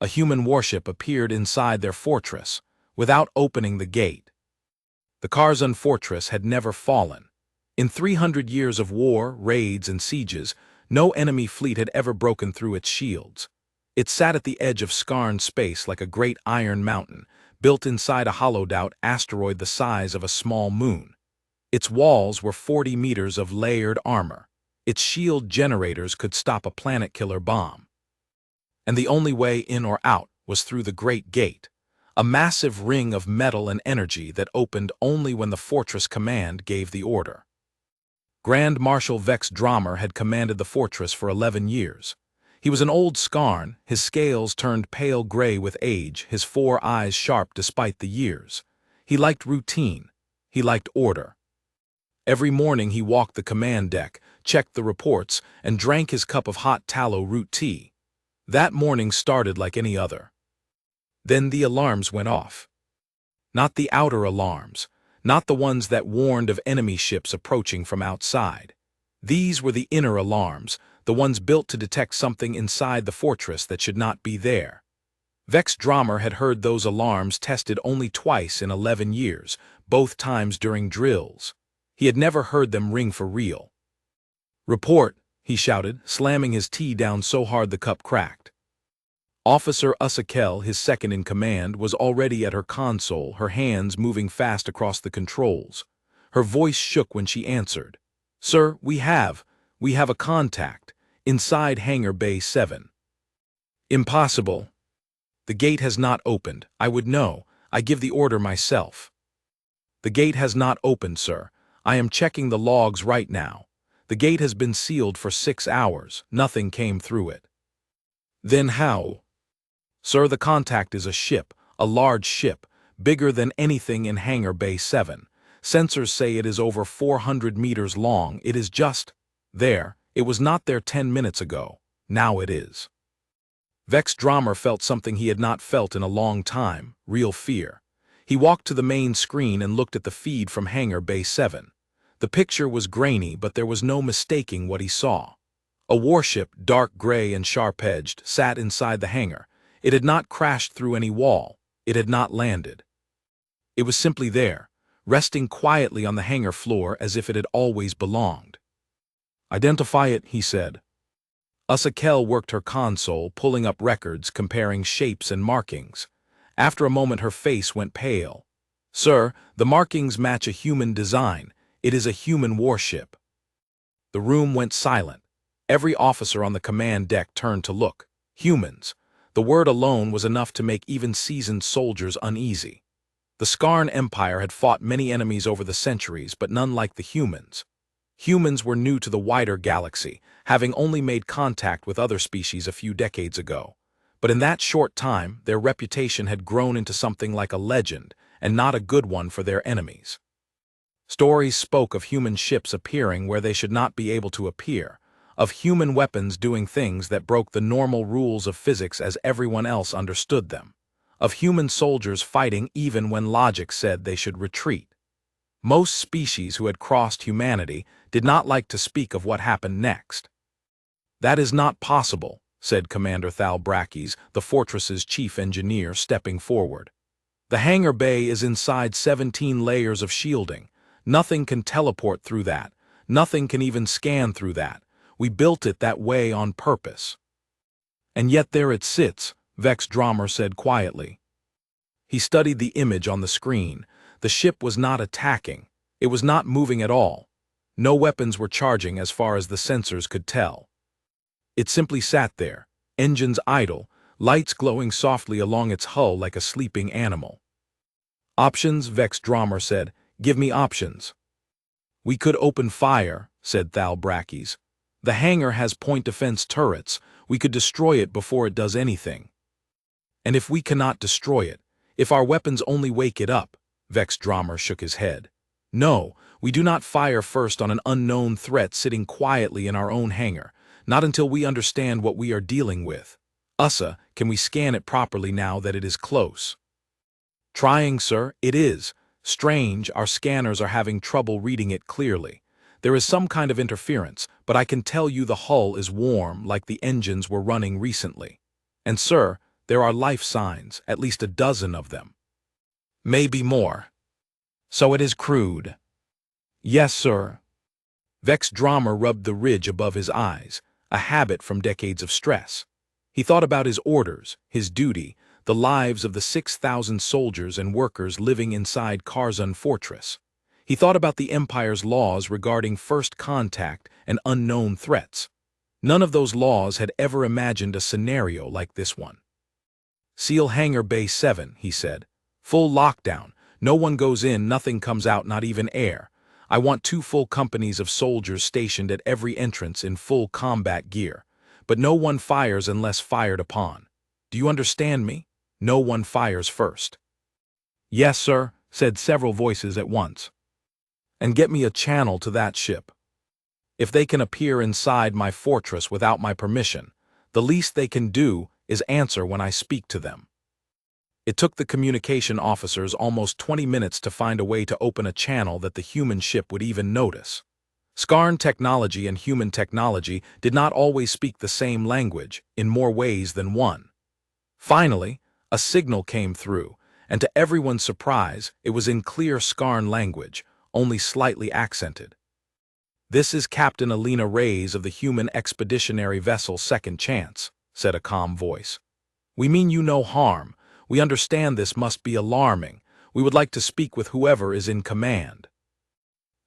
a human warship appeared inside their fortress, without opening the gate. The Karzan fortress had never fallen. In 300 years of war, raids, and sieges, no enemy fleet had ever broken through its shields. It sat at the edge of scarred space like a great iron mountain, built inside a hollowed-out asteroid the size of a small moon. Its walls were 40 meters of layered armor. Its shield generators could stop a planet-killer bomb. And the only way in or out was through the Great Gate, a massive ring of metal and energy that opened only when the fortress command gave the order. Grand Marshal Vex Drommer had commanded the fortress for 11 years. He was an old Skarn, his scales turned pale gray with age, his 4 eyes sharp despite the years. He liked routine. He liked order. Every morning he walked the command deck, checked the reports, and drank his cup of hot tallow root tea. That morning started like any other. Then the alarms went off. Not the outer alarms, not the ones that warned of enemy ships approaching from outside. These were the inner alarms, the ones built to detect something inside the fortress that should not be there. Vex Drommer had heard those alarms tested only twice in 11 years, both times during drills. He had never heard them ring for real. "Report," he shouted, slamming his tea down so hard the cup cracked. Officer Usakel, his second in command, was already at her console, her hands moving fast across the controls. Her voice shook when she answered. "Sir, we have a contact, inside Hangar Bay 7. "Impossible. The gate has not opened. I would know. I give the order myself." "The gate has not opened, sir. I am checking the logs right now. The gate has been sealed for 6 hours. Nothing came through it." "Then how?" "Sir, the contact is a ship, a large ship, bigger than anything in Hangar Bay 7. Sensors say it is over 400 meters long. It is just there. It was not there 10 minutes ago. Now it is." Vex Drommer felt something he had not felt in a long time, real fear. He walked to the main screen and looked at the feed from Hangar Bay 7. The picture was grainy, but there was no mistaking what he saw. A warship, dark gray and sharp-edged, sat inside the hangar. It had not crashed through any wall. It had not landed. It was simply there, resting quietly on the hangar floor as if it had always belonged. "Identify it," he said. Usakel worked her console, pulling up records, comparing shapes and markings. After a moment her face went pale. "Sir, the markings match a human design. It is a human warship." The room went silent. Every officer on the command deck turned to look. Humans. The word alone was enough to make even seasoned soldiers uneasy. The Skarn Empire had fought many enemies over the centuries, but none like the humans. Humans were new to the wider galaxy, having only made contact with other species a few decades ago. But in that short time, their reputation had grown into something like a legend, and not a good one for their enemies. Stories spoke of human ships appearing where they should not be able to appear, of human weapons doing things that broke the normal rules of physics as everyone else understood them, of human soldiers fighting even when logic said they should retreat. Most species who had crossed humanity did not like to speak of what happened next. "That is not possible," said Commander Thal Brakes, the fortress's chief engineer, stepping forward. "The hangar bay is inside 17 layers of shielding. Nothing can teleport through that. Nothing can even scan through that. We built it that way on purpose." "And yet there it sits," Vex Drommer said quietly. He studied the image on the screen. The ship was not attacking. It was not moving at all. No weapons were charging as far as the sensors could tell. It simply sat there, engines idle, lights glowing softly along its hull like a sleeping animal. "Options," Vex Drommer said. "Give me options." "We could open fire," said Thal Brakes. "The hangar has point defense turrets. We could destroy it before it does anything." "And if we cannot destroy it, if our weapons only wake it up?" Vex Drommer shook his head. "No, we do not fire first on an unknown threat sitting quietly in our own hangar, not until we understand what we are dealing with. Usa, can we scan it properly now that it is close?" "Trying, sir. It is. Strange, our scanners are having trouble reading it clearly. There is some kind of interference, but I can tell you the hull is warm like the engines were running recently. And sir, There are life signs, at least a dozen of them. Maybe more. So it is crude. Yes, sir. Vex Drummer rubbed the ridge above his eyes, a habit from decades of stress. He thought about his orders, his duty, the lives of the 6,000 soldiers and workers living inside Karzun Fortress. He thought about the Empire's laws regarding first contact and unknown threats. None of those laws had ever imagined a scenario like this one. Seal Hangar Bay 7, he said. Full lockdown. No one goes in, nothing comes out, not even air. I want 2 full companies of soldiers stationed at every entrance in full combat gear. But no one fires unless fired upon. Do you understand me? No one fires first. Yes, sir, said several voices at once. And get me a channel to that ship. If they can appear inside my fortress without my permission, the least they can do is answer when I speak to them. It took the communication officers almost 20 minutes to find a way to open a channel that the human ship would even notice. Skarn technology and human technology did not always speak the same language, in more ways than one. Finally, a signal came through, and to everyone's surprise, it was in clear Skarn language, only slightly accented. This is Captain Alina Reyes of the human expeditionary vessel Second Chance, said a calm voice. We mean you no harm. We understand this must be alarming. We would like to speak with whoever is in command.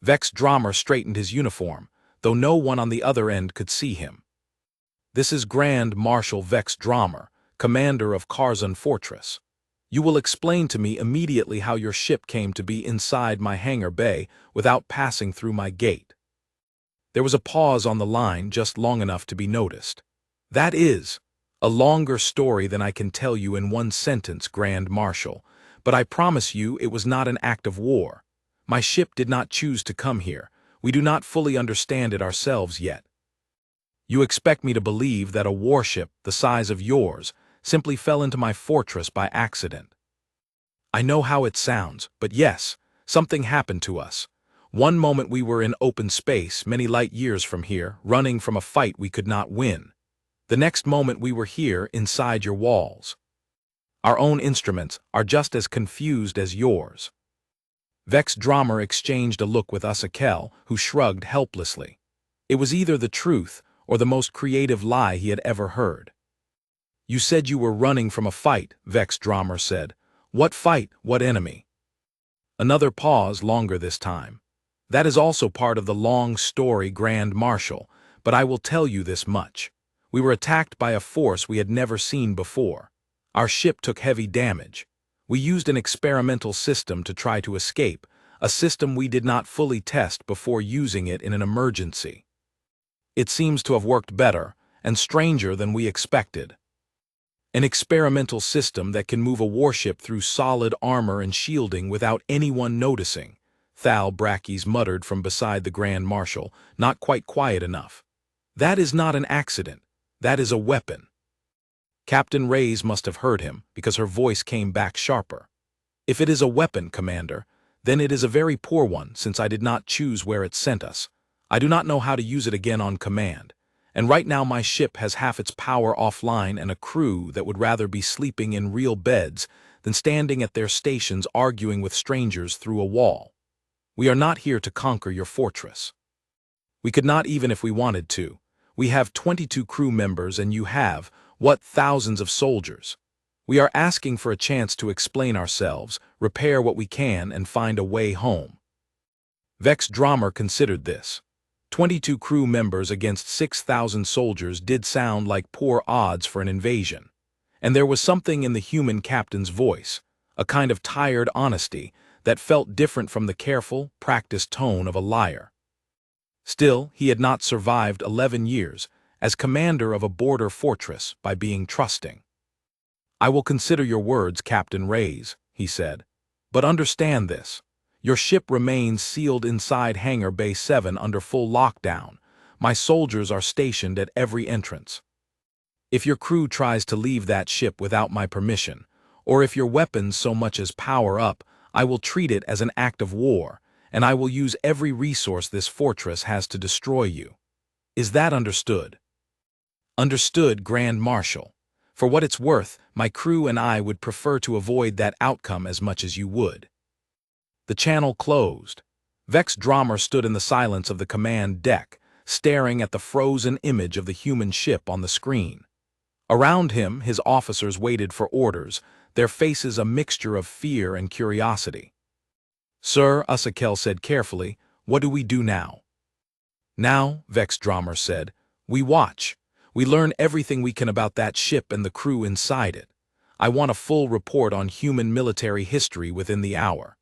Vex Drummer straightened his uniform, though no one on the other end could see him. This is Grand Marshal Vex Drummer, commander of Karzun Fortress. You will explain to me immediately how your ship came to be inside my hangar bay without passing through my gate. There was a pause on the line just long enough to be noticed. That is a longer story than I can tell you in one sentence, Grand Marshal, but I promise you it was not an act of war. My ship did not choose to come here. We do not fully understand it ourselves yet. You expect me to believe that a warship the size of yours simply fell into my fortress by accident. I know how it sounds, but yes, something happened to us. One moment we were in open space, many light years from here, running from a fight we could not win. The next moment we were here, inside your walls. Our own instruments are just as confused as yours. Vex Drummer exchanged a look with Usakel, who shrugged helplessly. It was either the truth or the most creative lie he had ever heard. You said you were running from a fight, Vex Drummer said. What fight, what enemy? Another pause, longer this time. That is also part of the long story, Grand Marshal, but I will tell you this much. We were attacked by a force we had never seen before. Our ship took heavy damage. We used an experimental system to try to escape, a system we did not fully test before using it in an emergency. It seems to have worked better and stranger than we expected. An experimental system that can move a warship through solid armor and shielding without anyone noticing, Thal Brackes muttered from beside the Grand Marshal, not quite quiet enough. That is not an accident. That is a weapon. Captain Reyes must have heard him, because her voice came back sharper. If it is a weapon, Commander, then it is a very poor one, since I did not choose where it sent us. I do not know how to use it again on command, and right now my ship has half its power offline and a crew that would rather be sleeping in real beds than standing at their stations arguing with strangers through a wall. We are not here to conquer your fortress. We could not even if we wanted to. We have 22 crew members and you have, what, thousands of soldiers. We are asking for a chance to explain ourselves, repair what we can, and find a way home. Vex Drummer considered this. 22 crew members against 6,000 soldiers did sound like poor odds for an invasion. And there was something in the human captain's voice, a kind of tired honesty, that felt different from the careful, practiced tone of a liar. Still, he had not survived 11 years as commander of a border fortress by being trusting. I will consider your words, Captain Reyes, he said. But understand this. Your ship remains sealed inside Hangar Bay 7 under full lockdown. My soldiers are stationed at every entrance. If your crew tries to leave that ship without my permission, or if your weapons so much as power up, I will treat it as an act of war, and I will use every resource this fortress has to destroy you. Is that understood? Understood, Grand Marshal. For what it's worth, my crew and I would prefer to avoid that outcome as much as you would." The channel closed. Vex Drummer stood in the silence of the command deck, staring at the frozen image of the human ship on the screen. Around him, his officers waited for orders, their faces a mixture of fear and curiosity. "Sir," Usakel said carefully, "what do we do now?" "Now," Vex Drummer said, "we watch. We learn everything we can about that ship and the crew inside it. I want a full report on human military history within the hour.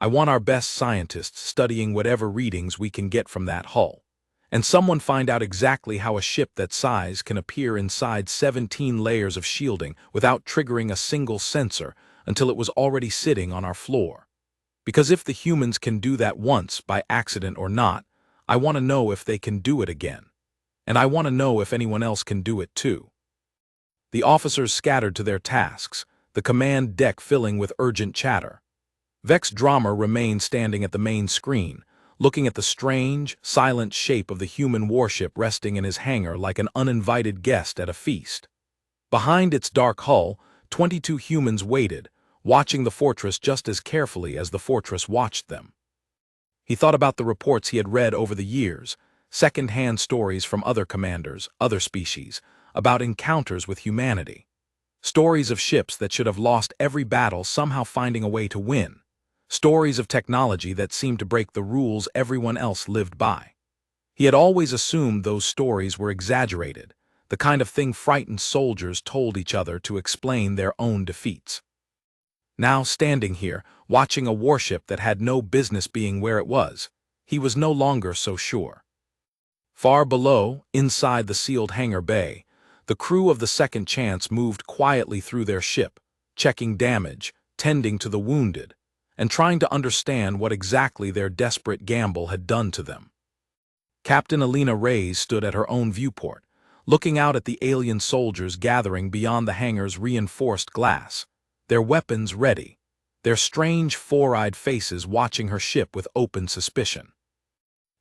I want our best scientists studying whatever readings we can get from that hull. And someone find out exactly how a ship that size can appear inside 17 layers of shielding without triggering a single sensor until it was already sitting on our floor. Because if the humans can do that once, by accident or not, I want to know if they can do it again. And I want to know if anyone else can do it too." The officers scattered to their tasks, the command deck filling with urgent chatter. Vex Drummer remained standing at the main screen, looking at the strange, silent shape of the human warship resting in his hangar like an uninvited guest at a feast. Behind its dark hull, 22 humans waited, watching the fortress just as carefully as the fortress watched them. He thought about the reports he had read over the years, second-hand stories from other commanders, other species, about encounters with humanity. Stories of ships that should have lost every battle somehow finding a way to win. Stories of technology that seemed to break the rules everyone else lived by. He had always assumed those stories were exaggerated, the kind of thing frightened soldiers told each other to explain their own defeats. Now, standing here, watching a warship that had no business being where it was, he was no longer so sure. Far below, inside the sealed hangar bay, the crew of the Second Chance moved quietly through their ship, checking damage, tending to the wounded, and trying to understand what exactly their desperate gamble had done to them. Captain Alina Reyes stood at her own viewport, looking out at the alien soldiers gathering beyond the hangar's reinforced glass, their weapons ready, their strange four-eyed faces watching her ship with open suspicion.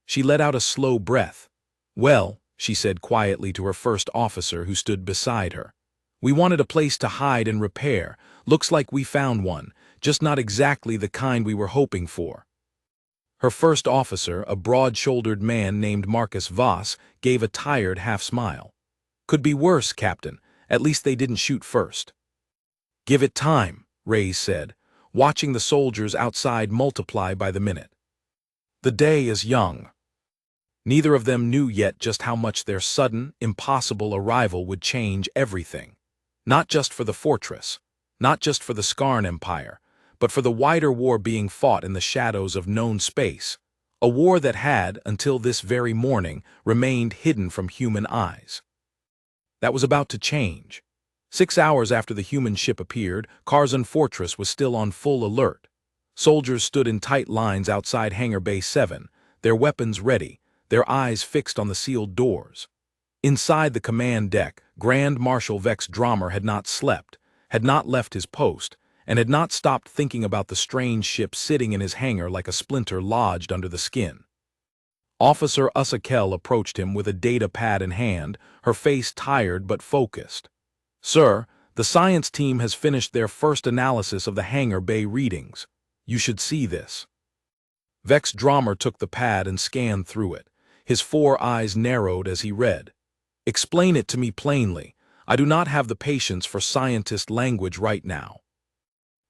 She let out a slow breath. "Well," she said quietly to her first officer who stood beside her, "we wanted a place to hide and repair. Looks like we found one, just not exactly the kind we were hoping for." Her first officer, a broad-shouldered man named Marcus Voss, gave a tired half-smile. "Could be worse, Captain. At least they didn't shoot first." "Give it time," Reyes said, watching the soldiers outside multiply by the minute. "The day is young." Neither of them knew yet just how much their sudden, impossible arrival would change everything. Not just for the fortress, not just for the Skarn Empire, but for the wider war being fought in the shadows of known space, a war that had, until this very morning, remained hidden from human eyes. That was about to change. 6 hours after the human ship appeared, Karzun Fortress was still on full alert. Soldiers stood in tight lines outside Hangar Bay 7, their weapons ready, their eyes fixed on the sealed doors. Inside the command deck, Grand Marshal Vex Drummer had not slept, had not left his post, and had not stopped thinking about the strange ship sitting in his hangar like a splinter lodged under the skin. Officer Usakel approached him with a data pad in hand, her face tired but focused. "Sir, the science team has finished their first analysis of the hangar bay readings. You should see this." Vex Drummer took the pad and scanned through it. His 4 eyes narrowed as he read. "Explain it to me plainly. I do not have the patience for scientist language right now."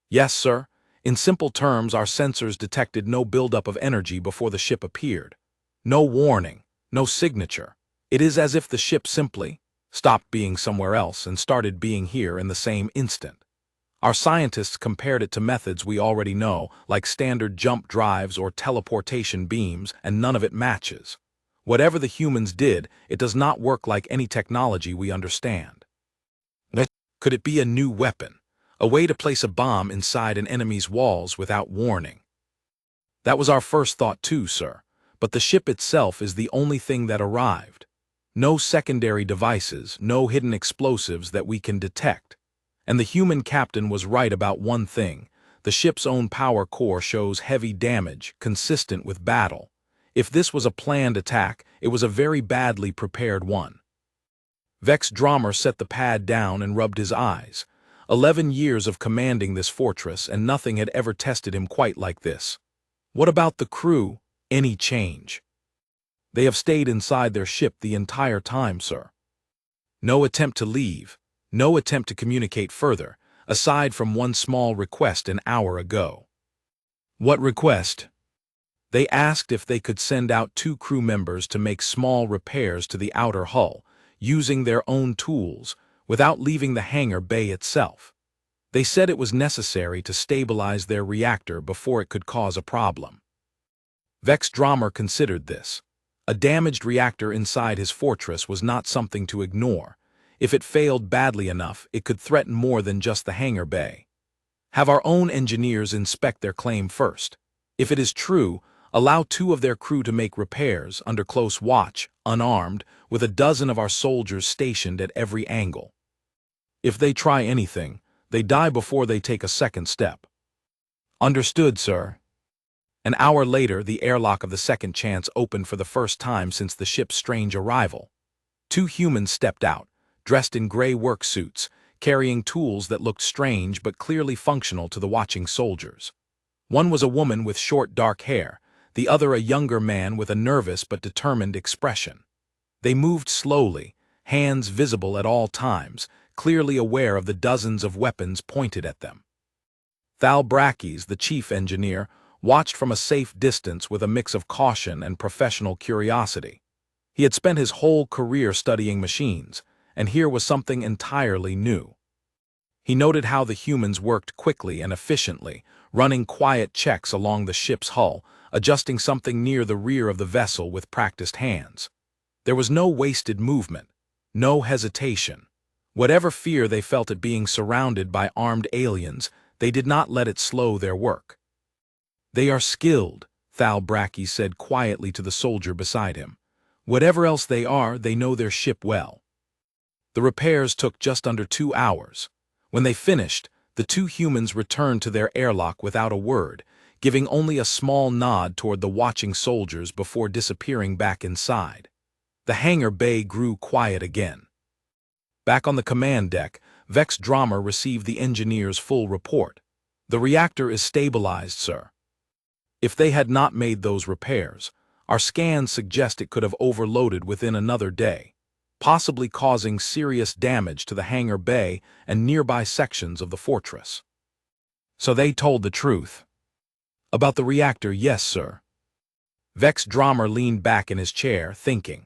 "Yes, sir. In simple terms, our sensors detected no buildup of energy before the ship appeared. No warning, no signature. It is as if the ship simply stopped being somewhere else and started being here in the same instant. Our scientists compared it to methods we already know, like standard jump drives or teleportation beams, and none of it matches. Whatever the humans did, it does not work like any technology we understand." Could it be a new weapon? A way to place a bomb inside an enemy's walls without warning? "That was our first thought too, sir. But the ship itself is the only thing that arrived. No secondary devices, no hidden explosives that we can detect. And the human captain was right about one thing. The ship's own power core shows heavy damage, consistent with battle. If this was a planned attack, it was a very badly prepared one." Vex Drummer set the pad down and rubbed his eyes. 11 years of commanding this fortress, and nothing had ever tested him quite like this. What about the crew? Any change? They have stayed inside their ship the entire time, sir. No attempt to leave, no attempt to communicate further, aside from one small request an hour ago. What request? They asked if they could send out 2 crew members to make small repairs to the outer hull, using their own tools, without leaving the hangar bay itself. They said it was necessary to stabilize their reactor before it could cause a problem. Vex Drummer considered this. A damaged reactor inside his fortress was not something to ignore. If it failed badly enough, it could threaten more than just the hangar bay. Have our own engineers inspect their claim first. If it is true, allow 2 of their crew to make repairs under close watch, unarmed, with a dozen of our soldiers stationed at every angle. If they try anything, they die before they take a second step. Understood, sir. An hour later, the airlock of the Second Chance opened for the first time since the ship's strange arrival. 2 humans stepped out, dressed in gray work suits, carrying tools that looked strange but clearly functional to the watching soldiers. One was a woman with short dark hair, the other a younger man with a nervous but determined expression. They moved slowly, hands visible at all times, clearly aware of the dozens of weapons pointed at them. Thal Brackes, the chief engineer, watched from a safe distance with a mix of caution and professional curiosity. He had spent his whole career studying machines, and here was something entirely new. He noted how the humans worked quickly and efficiently, running quiet checks along the ship's hull, adjusting something near the rear of the vessel with practiced hands. There was no wasted movement, no hesitation. Whatever fear they felt at being surrounded by armed aliens, they did not let it slow their work. They are skilled, Thal Brackes said quietly to the soldier beside him. Whatever else they are, they know their ship well. The repairs took just under 2 hours. When they finished, the 2 humans returned to their airlock without a word, giving only a small nod toward the watching soldiers before disappearing back inside. The hangar bay grew quiet again. Back on the command deck, Vex Drummer received the engineer's full report. The reactor is stabilized, sir. If they had not made those repairs, our scans suggest it could have overloaded within another day, possibly causing serious damage to the hangar bay and nearby sections of the fortress. So they told the truth. About the reactor, yes, sir. Vex Drummer leaned back in his chair, thinking.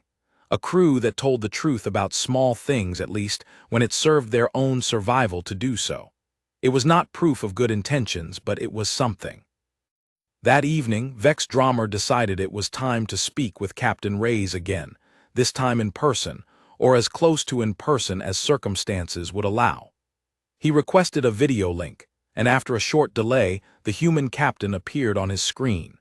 A crew that told the truth about small things, at least, when it served their own survival to do so. It was not proof of good intentions, but it was something. That evening, Vex Drummer decided it was time to speak with Captain Reyes again, this time in person, or as close to in person as circumstances would allow. He requested a video link, and after a short delay, the human captain appeared on his screen.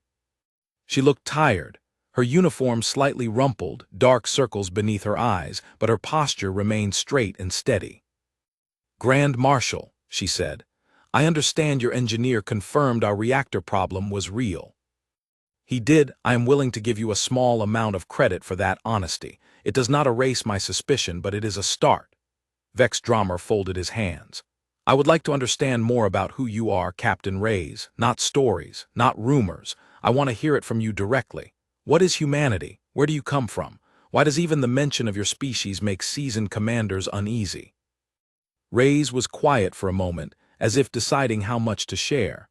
She looked tired, her uniform slightly rumpled, dark circles beneath her eyes, but her posture remained straight and steady. "Grand Marshal," she said, "I understand your engineer confirmed our reactor problem was real." "He did. I am willing to give you a small amount of credit for that honesty. It does not erase my suspicion, but it is a start." Vex Drummer folded his hands. "I would like to understand more about who you are, Captain Reyes. Not stories, not rumors. I want to hear it from you directly. What is humanity? Where do you come from? Why does even the mention of your species make seasoned commanders uneasy?" Reyes was quiet for a moment, as if deciding how much to share.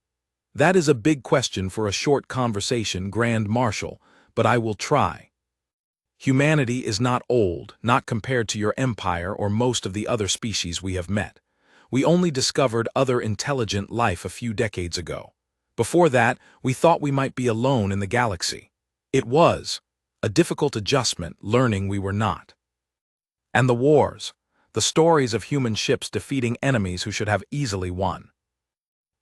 "That is a big question for a short conversation, Grand Marshal, but I will try. Humanity is not old, not compared to your empire or most of the other species we have met. We only discovered other intelligent life a few decades ago. Before that, we thought we might be alone in the galaxy. It was a difficult adjustment, learning we were not. And the wars, the stories of human ships defeating enemies who should have easily won."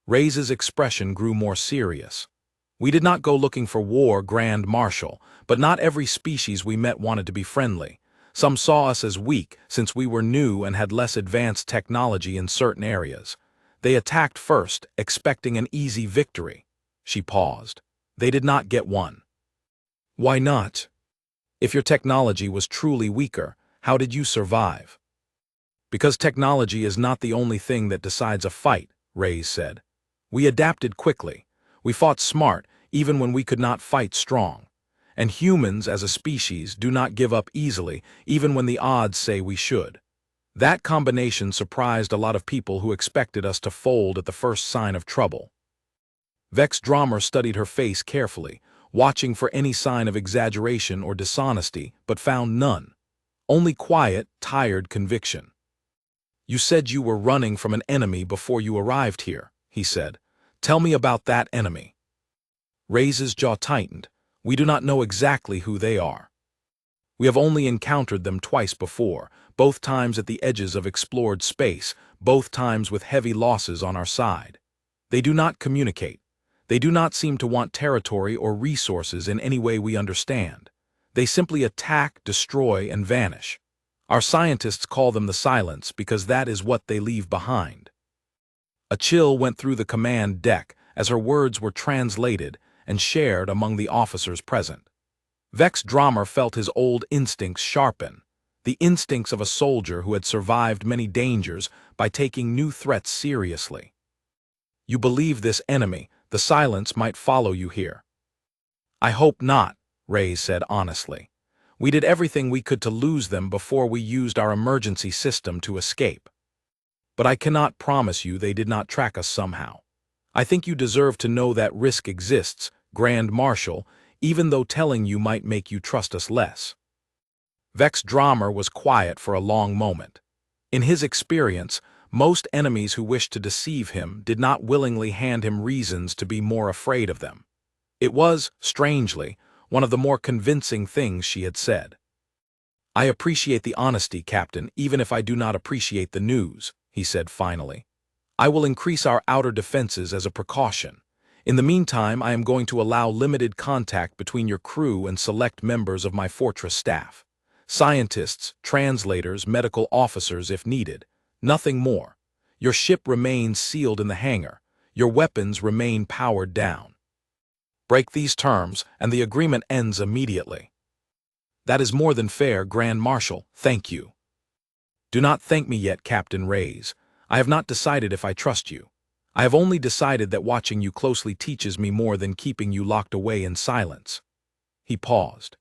Reyes's expression grew more serious. "We did not go looking for war, Grand Marshal, but not every species we met wanted to be friendly. Some saw us as weak, since we were new and had less advanced technology in certain areas. They attacked first, expecting an easy victory." She paused. "They did not get one." "Why not? If your technology was truly weaker, How did you survive? Because technology is not the only thing that decides a fight, Reyes said. We adapted quickly. We fought smart, even when we could not fight strong. And humans, as a species, do not give up easily, even when the odds say we should. That combination surprised a lot of people who expected us to fold at the first sign of trouble. Vex Drummer studied her face carefully, watching for any sign of exaggeration or dishonesty, but found none. Only quiet, tired conviction. You said you were running from an enemy before you arrived here, he said. Tell me about that enemy. Reyes' jaw tightened. We do not know exactly who they are. We have only encountered them twice before, both times at the edges of explored space, both times with heavy losses on our side. They do not communicate. They do not seem to want territory or resources in any way we understand. They simply attack, destroy, and vanish. Our scientists call them the Silence because that is what they leave behind. A chill went through the command deck as her words were translated and shared among the officers present. Vex Drummer felt his old instincts sharpen, the instincts of a soldier who had survived many dangers by taking new threats seriously. You believe this enemy, the Silence, might follow you here. I hope not, Reyes said honestly. We did everything we could to lose them before we used our emergency system to escape. But I cannot promise you they did not track us somehow. I think you deserve to know that risk exists, Grand Marshal, even though telling you might make you trust us less. Vex Drummer was quiet for a long moment. In his experience, most enemies who wished to deceive him did not willingly hand him reasons to be more afraid of them. It was, strangely, one of the more convincing things she had said. I appreciate the honesty, Captain, even if I do not appreciate the news, he said finally. I will increase our outer defenses as a precaution. In the meantime, I am going to allow limited contact between your crew and select members of my fortress staff. Scientists, translators, medical officers if needed. Nothing more. Your ship remains sealed in the hangar. Your weapons remain powered down. Break these terms, and the agreement ends immediately. That is more than fair, Grand Marshal. Thank you. Do not thank me yet, Captain Reyes. I have not decided if I trust you. I have only decided that watching you closely teaches me more than keeping you locked away in silence. He paused.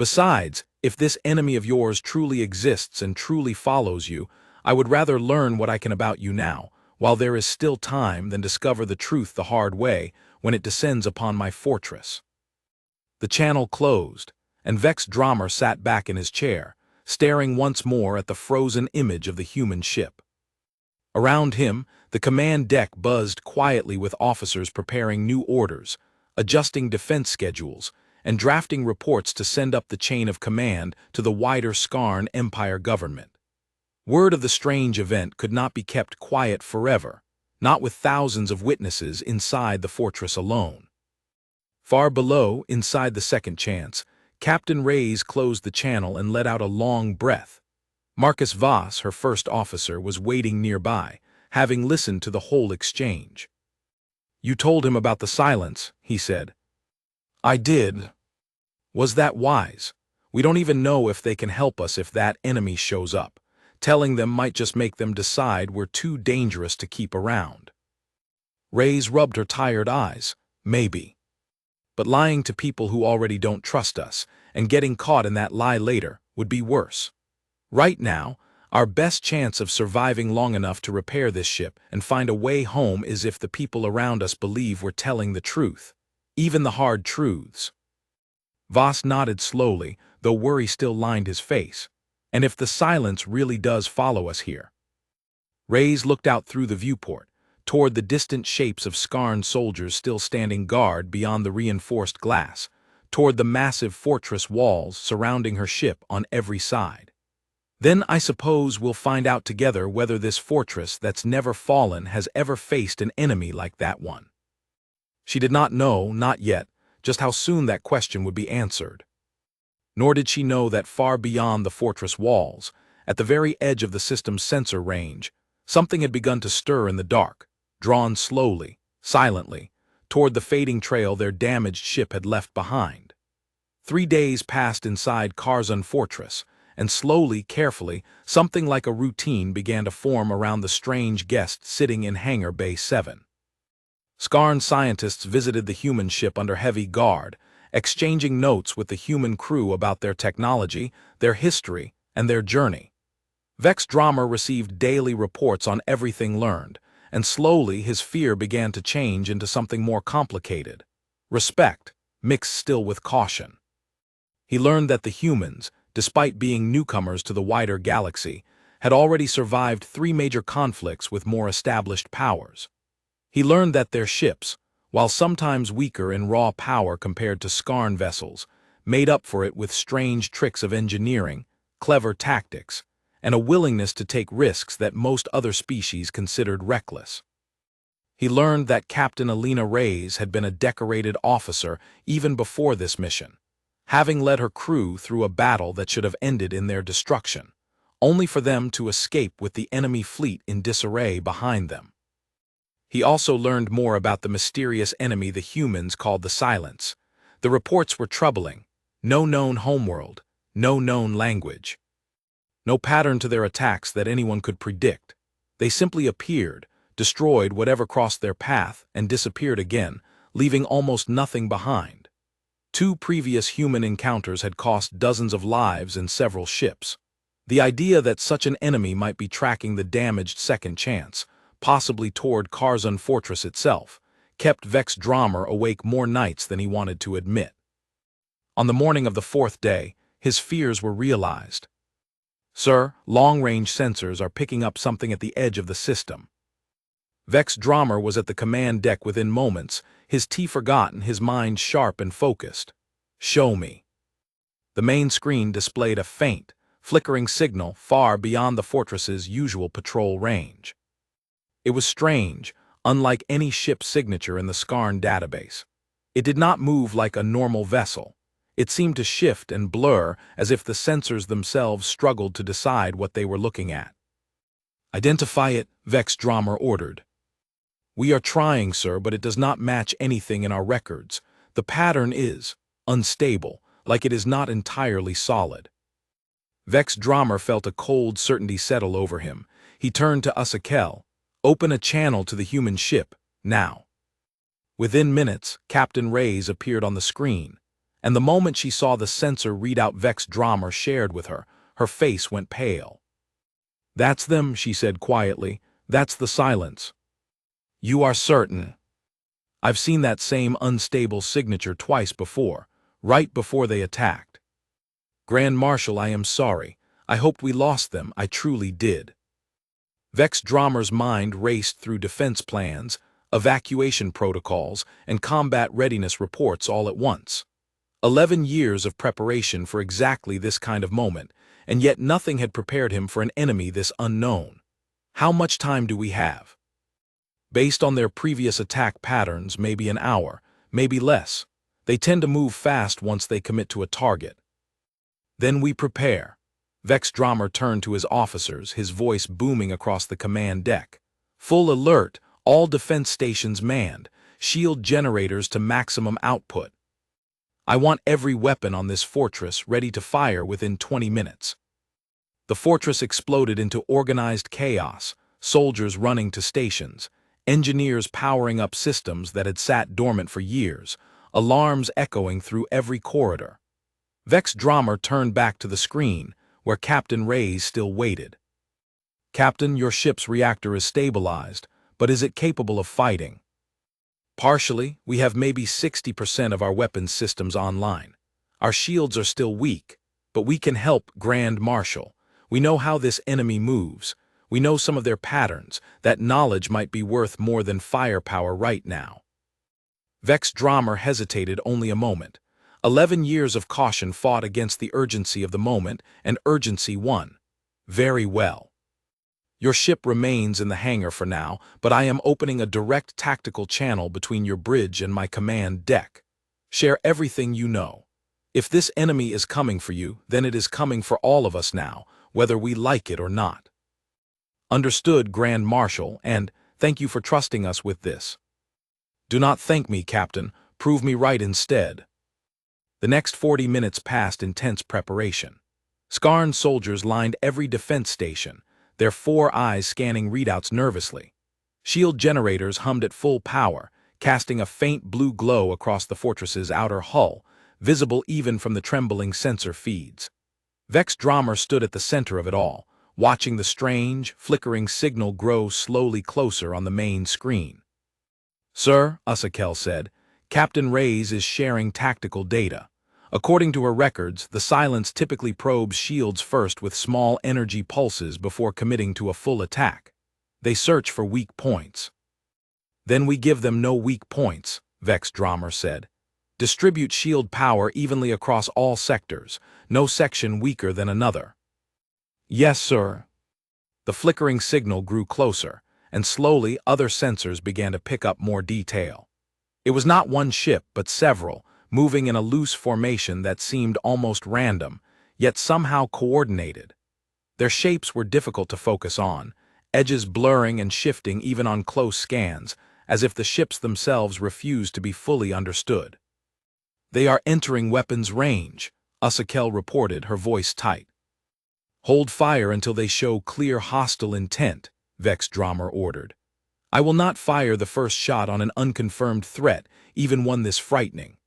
Besides, if this enemy of yours truly exists and truly follows you, I would rather learn what I can about you now, while there is still time, than discover the truth the hard way when it descends upon my fortress. The channel closed, and Vex Drummer sat back in his chair, staring once more at the frozen image of the human ship. Around him, the command deck buzzed quietly with officers preparing new orders, adjusting defense schedules, and drafting reports to send up the chain of command to the wider Skarn Empire government. Word of the strange event could not be kept quiet forever, not with thousands of witnesses inside the fortress alone. Far below, inside the second chance, Captain Reyes closed the channel and let out a long breath. Marcus Voss, her first officer, was waiting nearby, having listened to the whole exchange. You told him about the Silence, he said. I did. Was that wise? We don't even know if they can help us if that enemy shows up. Telling them might just make them decide we're too dangerous to keep around. Reyes rubbed her tired eyes. Maybe. But lying to people who already don't trust us, and getting caught in that lie later, would be worse. Right now, our best chance of surviving long enough to repair this ship and find a way home is if the people around us believe we're telling the truth, even the hard truths. Voss nodded slowly, though worry still lined his face. And if the Silence really does follow us here? Reyes looked out through the viewport, toward the distant shapes of Skarn soldiers still standing guard beyond the reinforced glass, toward the massive fortress walls surrounding her ship on every side. Then I suppose we'll find out together whether this fortress that's never fallen has ever faced an enemy like that one. She did not know, not yet, just how soon that question would be answered. Nor did she know that far beyond the fortress walls, at the very edge of the system's sensor range, something had begun to stir in the dark, drawn slowly, silently, toward the fading trail their damaged ship had left behind. 3 days passed inside Karzun Fortress, and slowly, carefully, something like a routine began to form around the strange guest sitting in Hangar Bay 7. Skarn scientists visited the human ship under heavy guard, exchanging notes with the human crew about their technology, their history, and their journey. Vex Drama received daily reports on everything learned, and slowly his fear began to change into something more complicated. Respect, mixed still with caution. He learned that the humans, despite being newcomers to the wider galaxy, had already survived 3 major conflicts with more established powers. He learned that their ships, while sometimes weaker in raw power compared to Skarn vessels, made up for it with strange tricks of engineering, clever tactics, and a willingness to take risks that most other species considered reckless. He learned that Captain Alina Reyes had been a decorated officer even before this mission, having led her crew through a battle that should have ended in their destruction, only for them to escape with the enemy fleet in disarray behind them. He also learned more about the mysterious enemy the humans called the Silence. The reports were troubling. No known homeworld, no known language. No pattern to their attacks that anyone could predict. They simply appeared, destroyed whatever crossed their path, and disappeared again, leaving almost nothing behind. 2 previous human encounters had cost dozens of lives and several ships. The idea that such an enemy might be tracking the damaged Second Chance, possibly toward Karzun Fortress itself, kept Vex Drama awake more nights than he wanted to admit. On the morning of the 4th day, his fears were realized. "Sir, long-range sensors are picking up something at the edge of the system." Vex Drama was at the command deck within moments, his tea forgotten, his mind sharp and focused. "Show me." The main screen displayed a faint, flickering signal far beyond the fortress's usual patrol range. It was strange, unlike any ship's signature in the Skarn database. It did not move like a normal vessel. It seemed to shift and blur as if the sensors themselves struggled to decide what they were looking at. "Identify it," Vex Drama ordered. "We are trying, sir, but it does not match anything in our records. The pattern is unstable, like it is not entirely solid." Vex Drama felt a cold certainty settle over him. He turned to Usakel. "Open a channel to the human ship, now." Within minutes, Captain Reyes appeared on the screen, and the moment she saw the sensor readout Vex Drama shared with her, her face went pale. "That's them," she said quietly. "That's the Silence." "You are certain?" "I've seen that same unstable signature twice before, right before they attacked." "Grand Marshal, I am sorry. I hoped we lost them, I truly did." Vex Drama's mind raced through defense plans, evacuation protocols, and combat readiness reports all at once. 11 years of preparation for exactly this kind of moment, and yet nothing had prepared him for an enemy this unknown. "How much time do we have?" "Based on their previous attack patterns, maybe an hour, maybe less. They tend to move fast once they commit to a target." "Then we prepare." Vex Drama turned to his officers, his voice booming across the command deck. "Full alert, all defense stations manned, shield generators to maximum output. I want every weapon on this fortress ready to fire within 20 minutes." The fortress exploded into organized chaos, soldiers running to stations, engineers powering up systems that had sat dormant for years, alarms echoing through every corridor. Vex Drama turned back to the screen, where Captain Reyes still waited. "Captain, your ship's reactor is stabilized, but is it capable of fighting?" "Partially. We have maybe 60% of our weapons systems online. Our shields are still weak, but we can help, Grand Marshal. We know how this enemy moves. We know some of their patterns. That knowledge might be worth more than firepower right now." Vex Drama hesitated only a moment. 11 years of caution fought against the urgency of the moment, and urgency won. "Very well. Your ship remains in the hangar for now, but I am opening a direct tactical channel between your bridge and my command deck. Share everything you know. If this enemy is coming for you, then it is coming for all of us now, whether we like it or not." "Understood, Grand Marshal, and thank you for trusting us with this." "Do not thank me, Captain. Prove me right instead." The next 40 minutes passed in tense preparation. Skarn's soldiers lined every defense station, their 4 eyes scanning readouts nervously. Shield generators hummed at full power, casting a faint blue glow across the fortress's outer hull, visible even from the trembling sensor feeds. Vex Drummer stood at the center of it all, watching the strange, flickering signal grow slowly closer on the main screen. "Sir," Usakel said, "Captain Reyes is sharing tactical data. According to her records, the Silence typically probes shields first with small energy pulses before committing to a full attack. They search for weak points." "Then we give them no weak points," Vex Drummer said. "Distribute shield power evenly across all sectors, no section weaker than another." "Yes, sir." The flickering signal grew closer, and slowly other sensors began to pick up more detail. It was not one ship, but several, moving in a loose formation that seemed almost random, yet somehow coordinated. Their shapes were difficult to focus on, edges blurring and shifting even on close scans, as if the ships themselves refused to be fully understood. "They are entering weapons range," Usakel reported, her voice tight. "Hold fire until they show clear hostile intent," Vex Drummer ordered. "I will not fire the first shot on an unconfirmed threat, even one this frightening."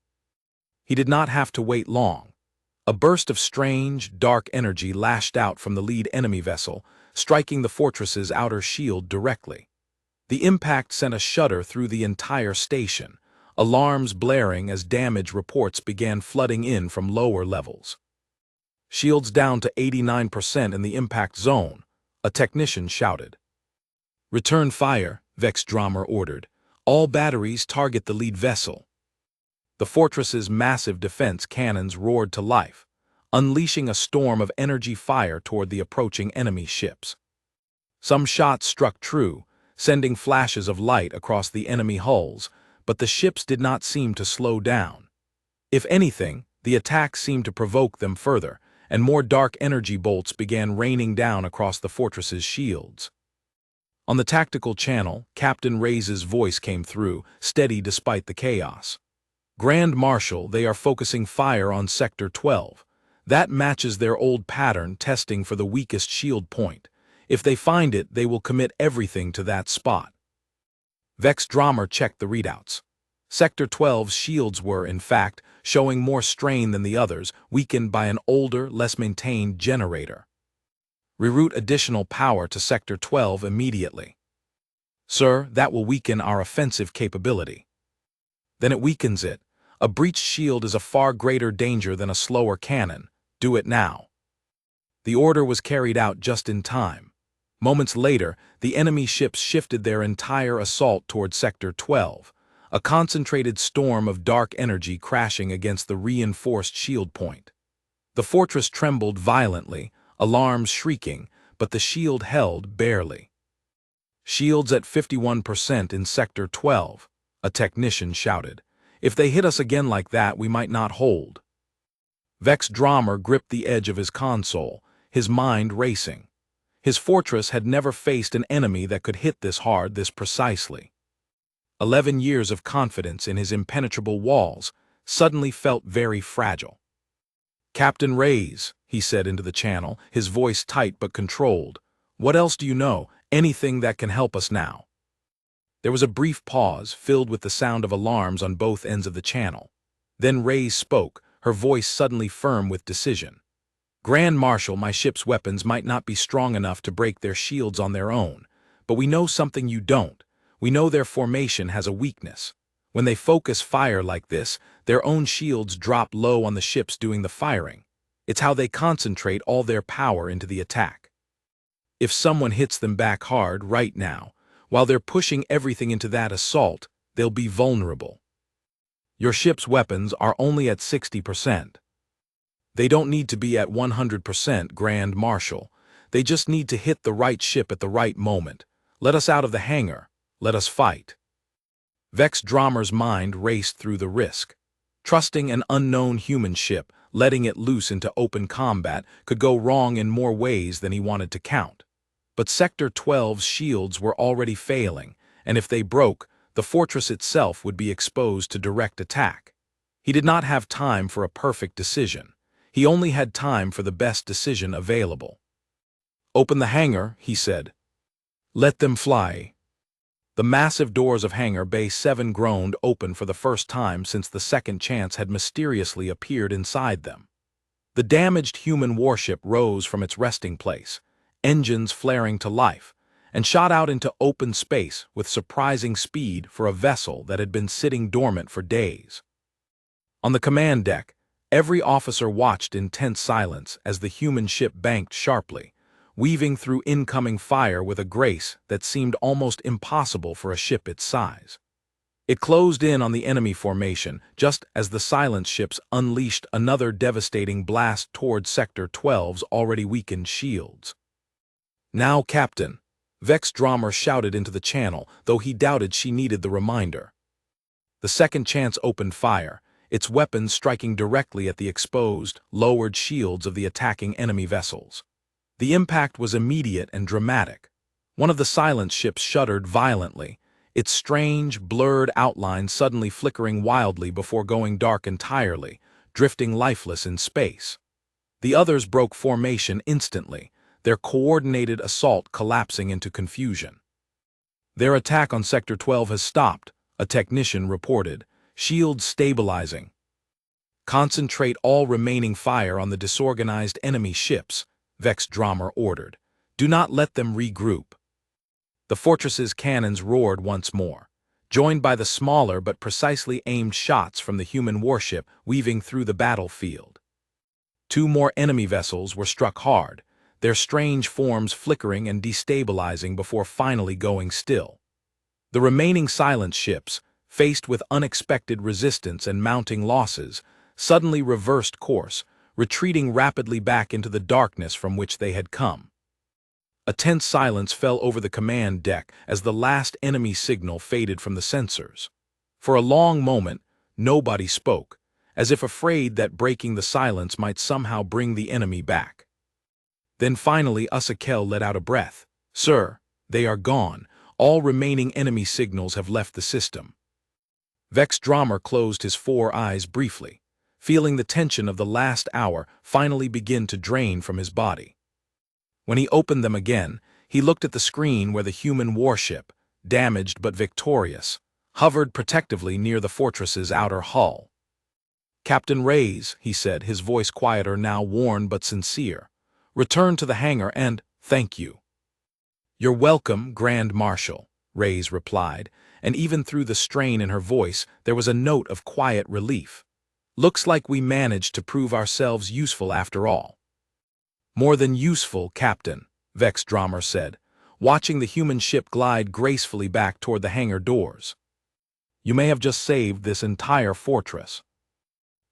He did not have to wait long. A burst of strange, dark energy lashed out from the lead enemy vessel, striking the fortress's outer shield directly. The impact sent a shudder through the entire station, alarms blaring as damage reports began flooding in from lower levels. "Shields down to 89% in the impact zone," a technician shouted. "Return fire," Vex Drummer ordered. "All batteries target the lead vessel." The fortress's massive defense cannons roared to life, unleashing a storm of energy fire toward the approaching enemy ships. Some shots struck true, sending flashes of light across the enemy hulls, but the ships did not seem to slow down. If anything, the attack seemed to provoke them further, and more dark energy bolts began raining down across the fortress's shields. On the tactical channel, Captain Reyes' voice came through, steady despite the chaos. "Grand Marshal, they are focusing fire on Sector 12. That matches their old pattern, testing for the weakest shield point. If they find it, they will commit everything to that spot." Vex Drummer checked the readouts. Sector 12's shields were, in fact, showing more strain than the others, weakened by an older, less maintained generator. "Reroute additional power to Sector 12 immediately." "Sir, that will weaken our offensive capability." "Then it weakens it. A breached shield is a far greater danger than a slower cannon. Do it now." The order was carried out just in time. Moments later, the enemy ships shifted their entire assault toward Sector 12, a concentrated storm of dark energy crashing against the reinforced shield point. The fortress trembled violently, alarms shrieking, but the shield held barely. "Shields at 51% in Sector 12, a technician shouted. "If they hit us again like that, we might not hold." Vex Drummer gripped the edge of his console, his mind racing. His fortress had never faced an enemy that could hit this hard, this precisely. 11 years of confidence in his impenetrable walls suddenly felt very fragile. "Captain Reyes," he said into the channel, his voice tight but controlled. "What else do you know? Anything that can help us now?" There was a brief pause, filled with the sound of alarms on both ends of the channel. Then Reyes spoke, her voice suddenly firm with decision. "Grand Marshal, my ship's weapons might not be strong enough to break their shields on their own, but we know something you don't. We know their formation has a weakness. When they focus fire like this, their own shields drop low on the ships doing the firing. It's how they concentrate all their power into the attack. If someone hits them back hard right now, while they're pushing everything into that assault, they'll be vulnerable. Your ship's weapons are only at 60%. They don't need to be at 100%, Grand Marshal. They just need to hit the right ship at the right moment. Let us out of the hangar. Let us fight." Vex Drummer's mind raced through the risk. Trusting an unknown human ship, letting it loose into open combat, could go wrong in more ways than he wanted to count. But Sector 12's shields were already failing, and if they broke, the fortress itself would be exposed to direct attack. He did not have time for a perfect decision. He only had time for the best decision available. "Open the hangar," he said. "Let them fly." The massive doors of Hangar Bay 7 groaned open for the first time since the second chance had mysteriously appeared inside them. The damaged human warship rose from its resting place, engines flaring to life, and shot out into open space with surprising speed for a vessel that had been sitting dormant for days. On the command deck, every officer watched in tense silence as the human ship banked sharply, weaving through incoming fire with a grace that seemed almost impossible for a ship its size. It closed in on the enemy formation just as the silence ships unleashed another devastating blast toward Sector 12's already weakened shields. "Now, Captain," Vex Drummer shouted into the channel, though he doubted she needed the reminder. The second chance opened fire, its weapons striking directly at the exposed, lowered shields of the attacking enemy vessels. The impact was immediate and dramatic. One of the silence ships shuddered violently, its strange, blurred outline suddenly flickering wildly before going dark entirely, drifting lifeless in space. The others broke formation instantly, their coordinated assault collapsing into confusion. "Their attack on Sector 12 has stopped," a technician reported, "shields stabilizing. Concentrate all remaining fire on the disorganized enemy ships," Vex Drummer ordered. "Do not let them regroup." The fortress's cannons roared once more, joined by the smaller but precisely aimed shots from the human warship weaving through the battlefield. Two more enemy vessels were struck hard, their strange forms flickering and destabilizing before finally going still. The remaining silence ships, faced with unexpected resistance and mounting losses, suddenly reversed course, retreating rapidly back into the darkness from which they had come. A tense silence fell over the command deck as the last enemy signal faded from the sensors. For a long moment, nobody spoke, as if afraid that breaking the silence might somehow bring the enemy back. Then finally Usakel let out a breath. "Sir, they are gone. All remaining enemy signals have left the system." Vex Drummer closed his 4 eyes briefly, feeling the tension of the last hour finally begin to drain from his body. When he opened them again, he looked at the screen where the human warship, damaged but victorious, hovered protectively near the fortress's outer hull. "Captain Reyes," he said, his voice quieter now, worn but sincere, "return to the hangar and thank you." "You're welcome, Grand Marshal," Reyes replied, and even through the strain in her voice there was a note of quiet relief. "Looks like we managed to prove ourselves useful after all." "More than useful, Captain," Vex Drummer said, watching the human ship glide gracefully back toward the hangar doors. "You may have just saved this entire fortress."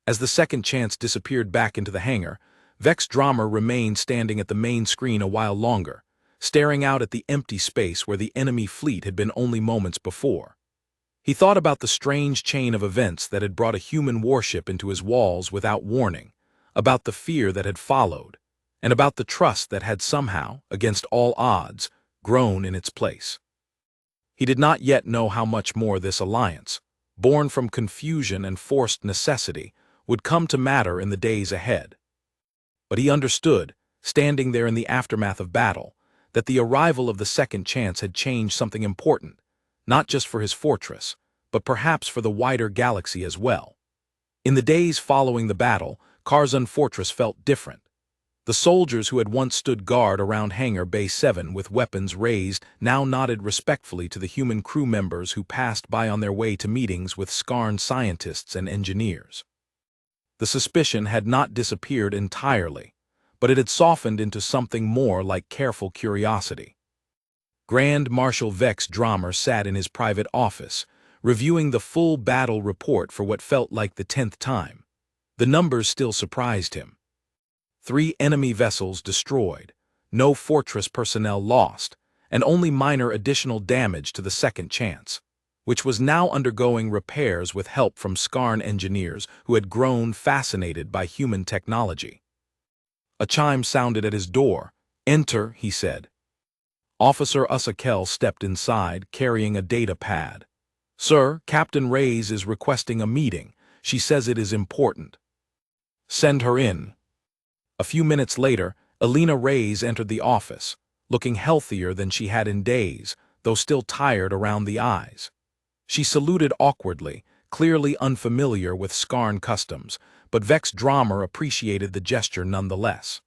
As the second chance disappeared back into the hangar, Vex Drummer remained standing at the main screen a while longer, staring out at the empty space where the enemy fleet had been only moments before. He thought about the strange chain of events that had brought a human warship into his walls without warning, about the fear that had followed, and about the trust that had somehow, against all odds, grown in its place. He did not yet know how much more this alliance, born from confusion and forced necessity, would come to matter in the days ahead. But he understood, standing there in the aftermath of battle, that the arrival of the second chance had changed something important, not just for his fortress, but perhaps for the wider galaxy as well. In the days following the battle, Karzun Fortress felt different. The soldiers who had once stood guard around Hangar Bay 7 with weapons raised now nodded respectfully to the human crew members who passed by on their way to meetings with Skarn scientists and engineers. The suspicion had not disappeared entirely, but it had softened into something more like careful curiosity. Grand Marshal Vex Drummer sat in his private office, reviewing the full battle report for what felt like the 10th time. The numbers still surprised him. 3 enemy vessels destroyed, no fortress personnel lost, and only minor additional damage to the second chance, which was now undergoing repairs with help from Skarn engineers who had grown fascinated by human technology. A chime sounded at his door. "Enter," he said. Officer Usakel stepped inside, carrying a data pad. "Sir, Captain Reyes is requesting a meeting. She says it is important." "Send her in," A few minutes later, Elena Reyes entered the office, looking healthier than she had in days, though still tired around the eyes. She saluted awkwardly, clearly unfamiliar with Skarn customs, but Vex Drummer appreciated the gesture nonetheless.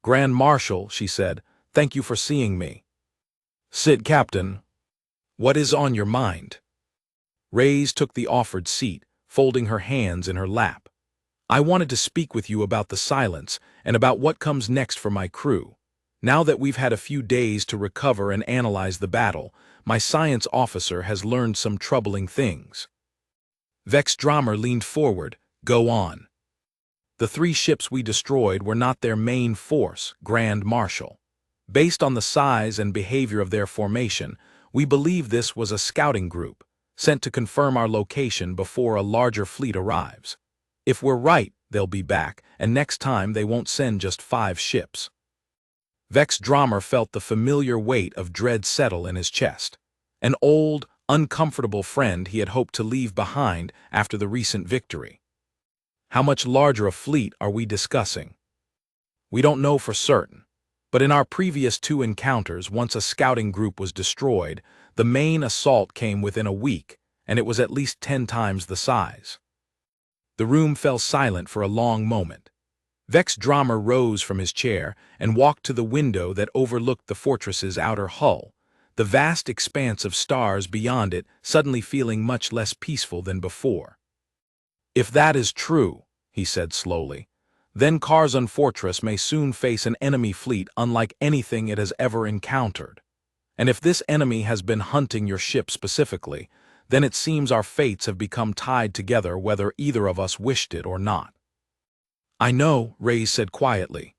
"Grand Marshal," she said, "thank you for seeing me." "Sit, Captain. What is on your mind?" Reyes took the offered seat, folding her hands in her lap. "I wanted to speak with you about the silence and about what comes next for my crew. Now that we've had a few days to recover and analyze the battle, my science officer has learned some troubling things." Vex Drummer leaned forward. "Go on." "The 3 ships we destroyed were not their main force, Grand Marshal. Based on the size and behavior of their formation, we believe this was a scouting group, sent to confirm our location before a larger fleet arrives. If we're right, they'll be back, and next time they won't send just 5 ships." Vex Drummer felt the familiar weight of dread settle in his chest. An old, uncomfortable friend he had hoped to leave behind after the recent victory. "How much larger a fleet are we discussing?" "We don't know for certain, but in our previous 2 encounters, once a scouting group was destroyed, the main assault came within a week, and it was at least 10 times the size." The room fell silent for a long moment. Vex Drummer rose from his chair and walked to the window that overlooked the fortress's outer hull, the vast expanse of stars beyond it suddenly feeling much less peaceful than before. "If that is true," he said slowly, "then Karzun Fortress may soon face an enemy fleet unlike anything it has ever encountered. And if this enemy has been hunting your ship specifically, then it seems our fates have become tied together whether either of us wished it or not." "I know," Reyes said quietly.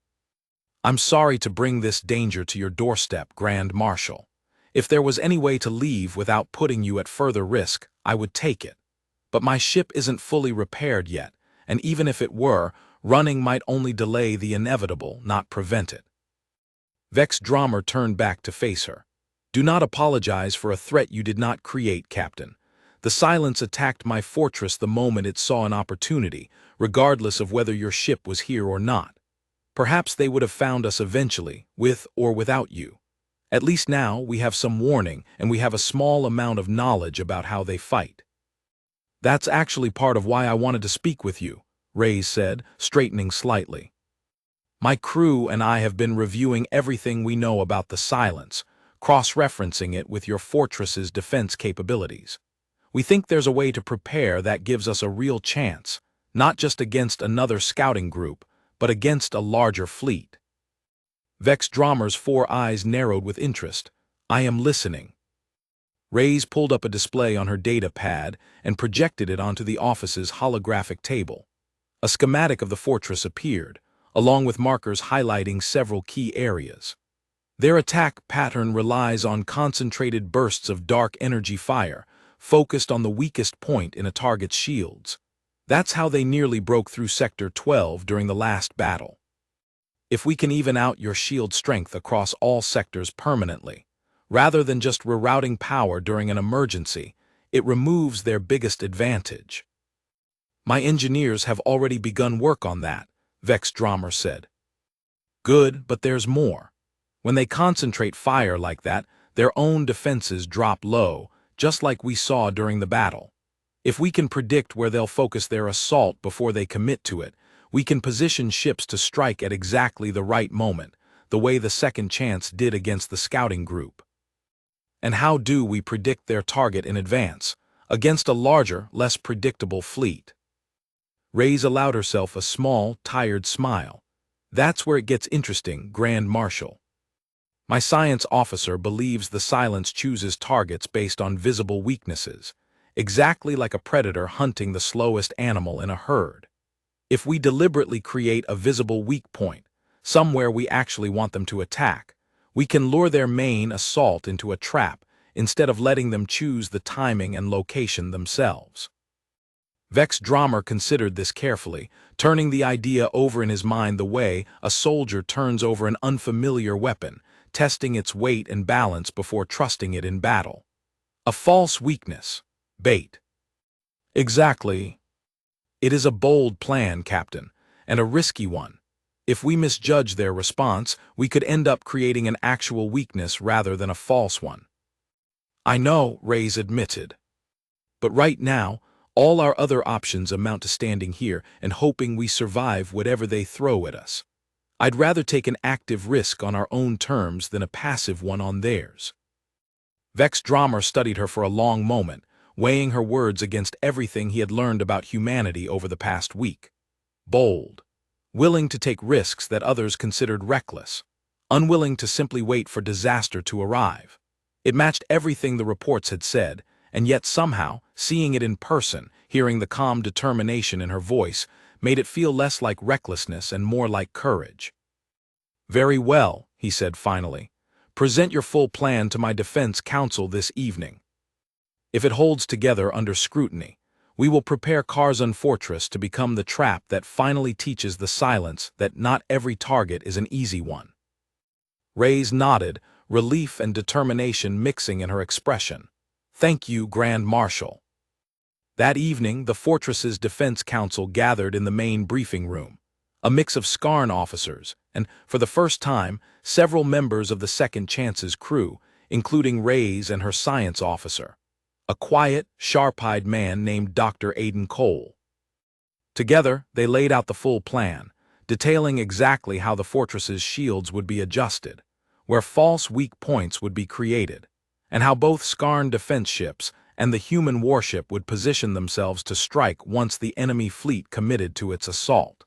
"I'm sorry to bring this danger to your doorstep, Grand Marshal. If there was any way to leave without putting you at further risk, I would take it. But my ship isn't fully repaired yet, and even if it were, running might only delay the inevitable, not prevent it." Vex Drummer turned back to face her. "Do not apologize for a threat you did not create, Captain. The silence attacked my fortress the moment it saw an opportunity, regardless of whether your ship was here or not. Perhaps they would have found us eventually, with or without you. At least now we have some warning, and we have a small amount of knowledge about how they fight." "That's actually part of why I wanted to speak with you," Reyes said, straightening slightly. "My crew and I have been reviewing everything we know about the silence, cross-referencing it with your fortress's defense capabilities. We think there's a way to prepare that gives us a real chance, not just against another scouting group, but against a larger fleet." Vex Drummer's 4 eyes narrowed with interest. "I am listening." Reyes pulled up a display on her data pad and projected it onto the office's holographic table. A schematic of the fortress appeared, along with markers highlighting several key areas. "Their attack pattern relies on concentrated bursts of dark energy fire, focused on the weakest point in a target's shields. That's how they nearly broke through Sector 12 during the last battle. If we can even out your shield strength across all sectors permanently, rather than just rerouting power during an emergency, it removes their biggest advantage." "My engineers have already begun work on that," Vex Drummer said. "Good, but there's more. When they concentrate fire like that, their own defenses drop low, just like we saw during the battle. If we can predict where they'll focus their assault before they commit to it, we can position ships to strike at exactly the right moment, the way the Second Chance did against the scouting group." "And how do we predict their target in advance, against a larger, less predictable fleet?" Reyes allowed herself a small, tired smile. "That's where it gets interesting, Grand Marshal. My science officer believes the silence chooses targets based on visible weaknesses, exactly like a predator hunting the slowest animal in a herd. If we deliberately create a visible weak point, somewhere we actually want them to attack, we can lure their main assault into a trap instead of letting them choose the timing and location themselves." Vex Drummer considered this carefully, turning the idea over in his mind the way a soldier turns over an unfamiliar weapon, testing its weight and balance before trusting it in battle. "A false weakness. Bait." "Exactly. It is a bold plan, Captain, and a risky one. If we misjudge their response, we could end up creating an actual weakness rather than a false one. I know, Reyes admitted. But right now, all our other options amount to standing here and hoping we survive whatever they throw at us. I'd rather take an active risk on our own terms than a passive one on theirs. Vex Drummer studied her for a long moment, weighing her words against everything he had learned about humanity over the past week. Bold, willing to take risks that others considered reckless, unwilling to simply wait for disaster to arrive. It matched everything the reports had said, and yet somehow, seeing it in person, hearing the calm determination in her voice, made it feel less like recklessness and more like courage. "Very well," he said finally. "Present your full plan to my defense counsel this evening. If it holds together under scrutiny, we will prepare Karzun Fortress to become the trap that finally teaches the silence that not every target is an easy one." Reyes nodded, relief and determination mixing in her expression. "Thank you, Grand Marshal." That evening, the fortress's defense council gathered in the main briefing room, a mix of Skarn officers, and, for the first time, several members of the Second Chance's crew, including Reyes and her science officer, a quiet, sharp-eyed man named Dr. Aiden Cole. Together, they laid out the full plan, detailing exactly how the fortress's shields would be adjusted, where false weak points would be created, and how both Skarn defense ships and the human warship would position themselves to strike once the enemy fleet committed to its assault.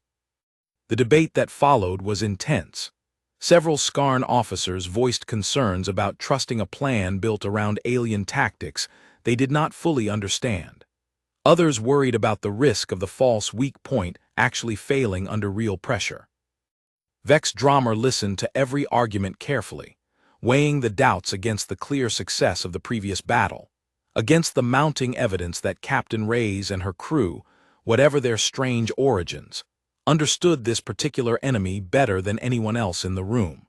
The debate that followed was intense. Several Skarn officers voiced concerns about trusting a plan built around alien tactics they did not fully understand. Others worried about the risk of the false weak point actually failing under real pressure. Vex Drummer listened to every argument carefully, weighing the doubts against the clear success of the previous battle, against the mounting evidence that Captain Reyes and her crew, whatever their strange origins, understood this particular enemy better than anyone else in the room.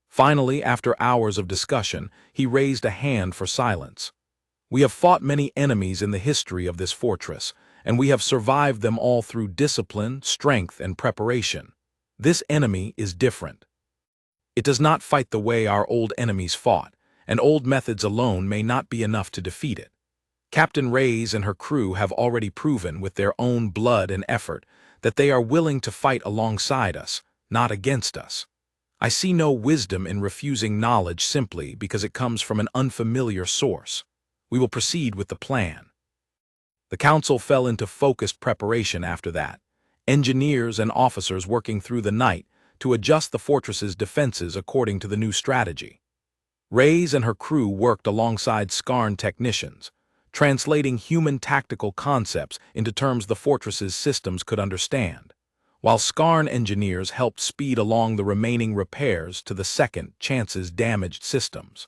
Finally, after hours of discussion, he raised a hand for silence. "We have fought many enemies in the history of this fortress, and we have survived them all through discipline, strength, and preparation. This enemy is different. It does not fight the way our old enemies fought, and old methods alone may not be enough to defeat it. Captain Reyes and her crew have already proven with their own blood and effort that they are willing to fight alongside us, not against us. I see no wisdom in refusing knowledge simply because it comes from an unfamiliar source. We will proceed with the plan." The council fell into focused preparation after that, engineers and officers working through the night to adjust the fortress's defenses according to the new strategy. Reyes and her crew worked alongside Skarn technicians, translating human tactical concepts into terms the fortress's systems could understand, while Skarn engineers helped speed along the remaining repairs to the Second Chance's damaged systems.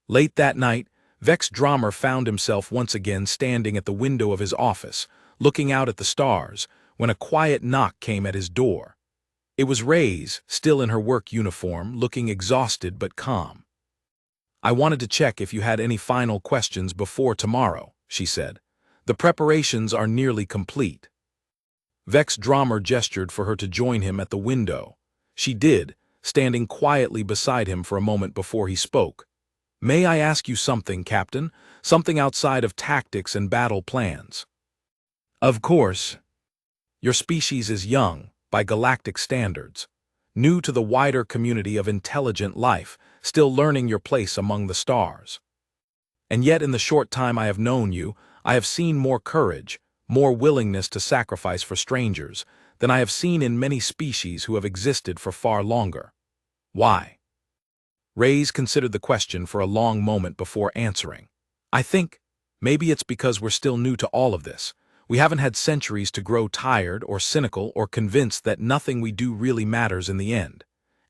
Late that night, Vex Drummer found himself once again standing at the window of his office, looking out at the stars, when a quiet knock came at his door. It was Reyes, still in her work uniform, looking exhausted but calm. "I wanted to check if you had any final questions before tomorrow," she said. "The preparations are nearly complete." Vex Drummer gestured for her to join him at the window. She did, standing quietly beside him for a moment before he spoke. "May I ask you something, Captain? Something outside of tactics and battle plans?" "Of course. Your species is young, by galactic standards, new to the wider community of intelligent life, still learning your place among the stars. And yet in the short time I have known you, I have seen more courage, more willingness to sacrifice for strangers, than I have seen in many species who have existed for far longer. Why?" Reyes considered the question for a long moment before answering. "I think, maybe it's because we're still new to all of this. We haven't had centuries to grow tired or cynical or convinced that nothing we do really matters in the end.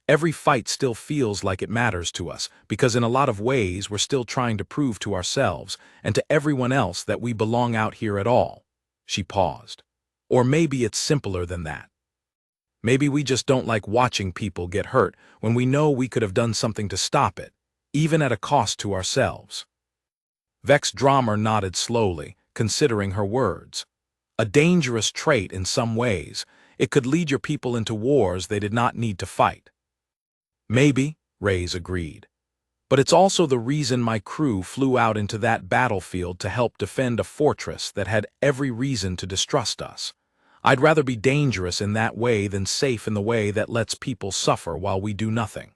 Every fight still feels like it matters to us, because in a lot of ways we're still trying to prove to ourselves and to everyone else that we belong out here at all." She paused. "Or maybe it's simpler than that. Maybe we just don't like watching people get hurt when we know we could have done something to stop it, even at a cost to ourselves." Vex Drummer nodded slowly, considering her words. "A dangerous trait in some ways, It could lead your people into wars they did not need to fight. Maybe, Reyes agreed. But it's also the reason my crew flew out into that battlefield to help defend a fortress that had every reason to distrust us. I'd rather be dangerous in that way than safe in the way that lets people suffer while we do nothing.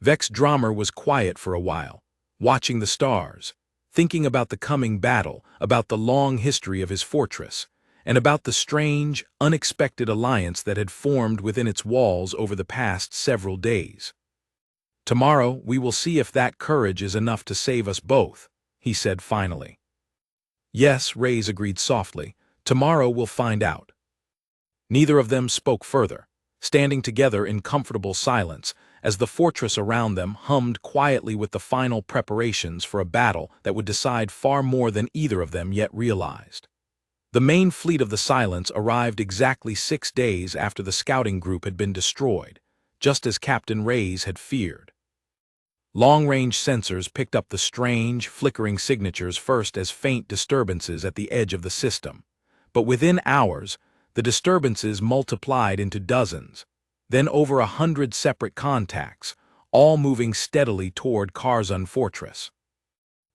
Vex Drummer was quiet for a while, watching the stars, thinking about the coming battle, about the long history of his fortress, and about the strange, unexpected alliance that had formed within its walls over the past several days. "Tomorrow we will see if that courage is enough to save us both," he said finally. "Yes," Reyes agreed softly, "tomorrow we'll find out." Neither of them spoke further, standing together in comfortable silence as the fortress around them hummed quietly with the final preparations for a battle that would decide far more than either of them yet realized. The main fleet of the Silence arrived exactly 6 days after the scouting group had been destroyed, just as Captain Reyes had feared. Long-range sensors picked up the strange, flickering signatures first as faint disturbances at the edge of the system, but within hours, the disturbances multiplied into dozens, then over 100 separate contacts, all moving steadily toward Karzun Fortress.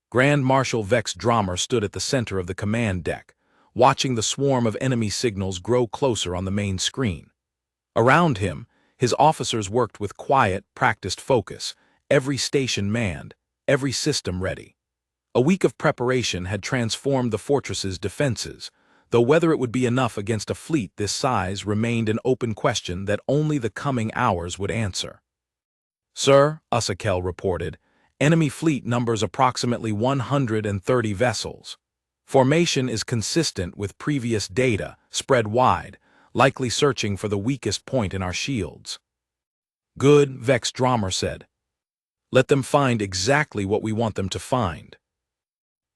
Grand Marshal Vex Drummer stood at the center of the command deck, watching the swarm of enemy signals grow closer on the main screen. Around him, his officers worked with quiet, practiced focus, every station manned, every system ready. A week of preparation had transformed the fortress's defenses, though whether it would be enough against a fleet this size remained an open question that only the coming hours would answer. "Sir," Usakel reported, "enemy fleet numbers approximately 130 vessels. Formation is consistent with previous data, spread wide, likely searching for the weakest point in our shields." "Good," Vex Drummer said. "Let them find exactly what we want them to find."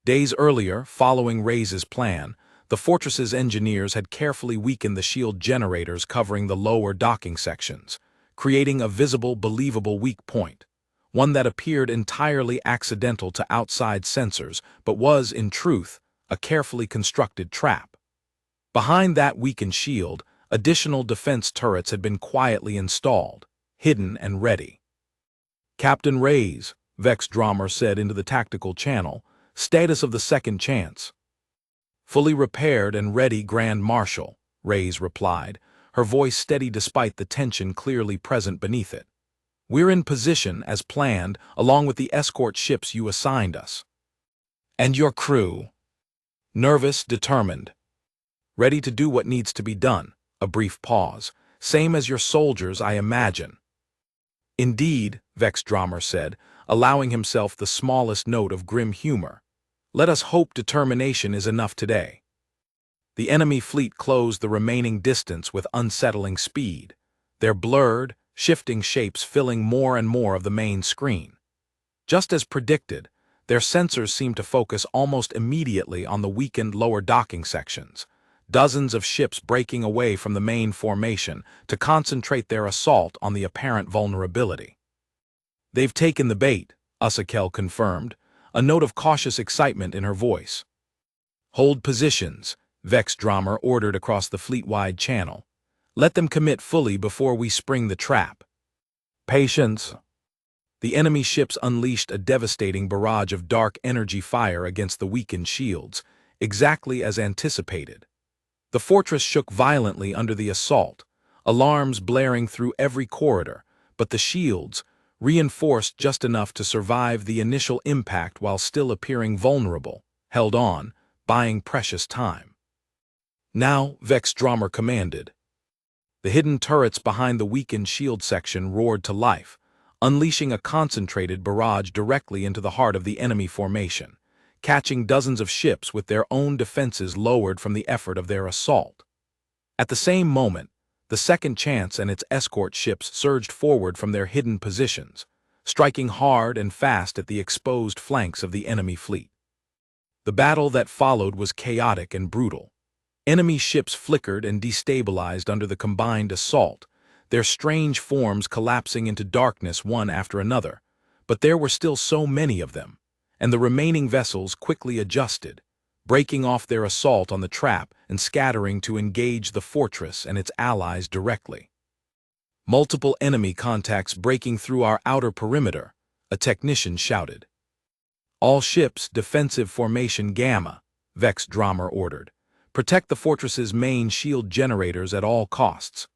Days earlier, following Reyes' plan, the fortress's engineers had carefully weakened the shield generators covering the lower docking sections, creating a visible, believable weak point, one that appeared entirely accidental to outside sensors but was, in truth, a carefully constructed trap. Behind that weakened shield, additional defense turrets had been quietly installed, hidden and ready. "Captain Reyes," Vex Drummer said into the tactical channel, "status of the second chance." "Fully repaired and ready, Grand Marshal," Reyes replied, her voice steady despite the tension clearly present beneath it. "We're in position, as planned, along with the escort ships you assigned us." "And your crew?" "Nervous, determined. Ready to do what needs to be done." A brief pause. "Same as your soldiers, I imagine." "Indeed," Vex Drummer said, allowing himself the smallest note of grim humor. "Let us hope determination is enough today." The enemy fleet closed the remaining distance with unsettling speed, their blurred, shifting shapes filling more and more of the main screen. Just as predicted, their sensors seemed to focus almost immediately on the weakened lower docking sections, dozens of ships breaking away from the main formation to concentrate their assault on the apparent vulnerability. "They've taken the bait," Usakel confirmed, a note of cautious excitement in her voice. "Hold positions," Vex Drummer ordered across the fleet-wide channel. "Let them commit fully before we spring the trap." "Patience." The enemy ships unleashed a devastating barrage of dark energy fire against the weakened shields, exactly as anticipated. The fortress shook violently under the assault, alarms blaring through every corridor, but the shields, reinforced just enough to survive the initial impact while still appearing vulnerable, held on, buying precious time. "Now," Vex Drummer commanded. The hidden turrets behind the weakened shield section roared to life, unleashing a concentrated barrage directly into the heart of the enemy formation, catching dozens of ships with their own defenses lowered from the effort of their assault. At the same moment, the Second Chance and its escort ships surged forward from their hidden positions, striking hard and fast at the exposed flanks of the enemy fleet. The battle that followed was chaotic and brutal. Enemy ships flickered and destabilized under the combined assault, their strange forms collapsing into darkness one after another, but there were still so many of them, and the remaining vessels quickly adjusted, breaking off their assault on the trap and scattering to engage the fortress and its allies directly. Multiple enemy contacts breaking through our outer perimeter, a technician shouted. All ships, defensive formation Gamma, Vex Drummer ordered. Protect the fortress's main shield generators at all costs.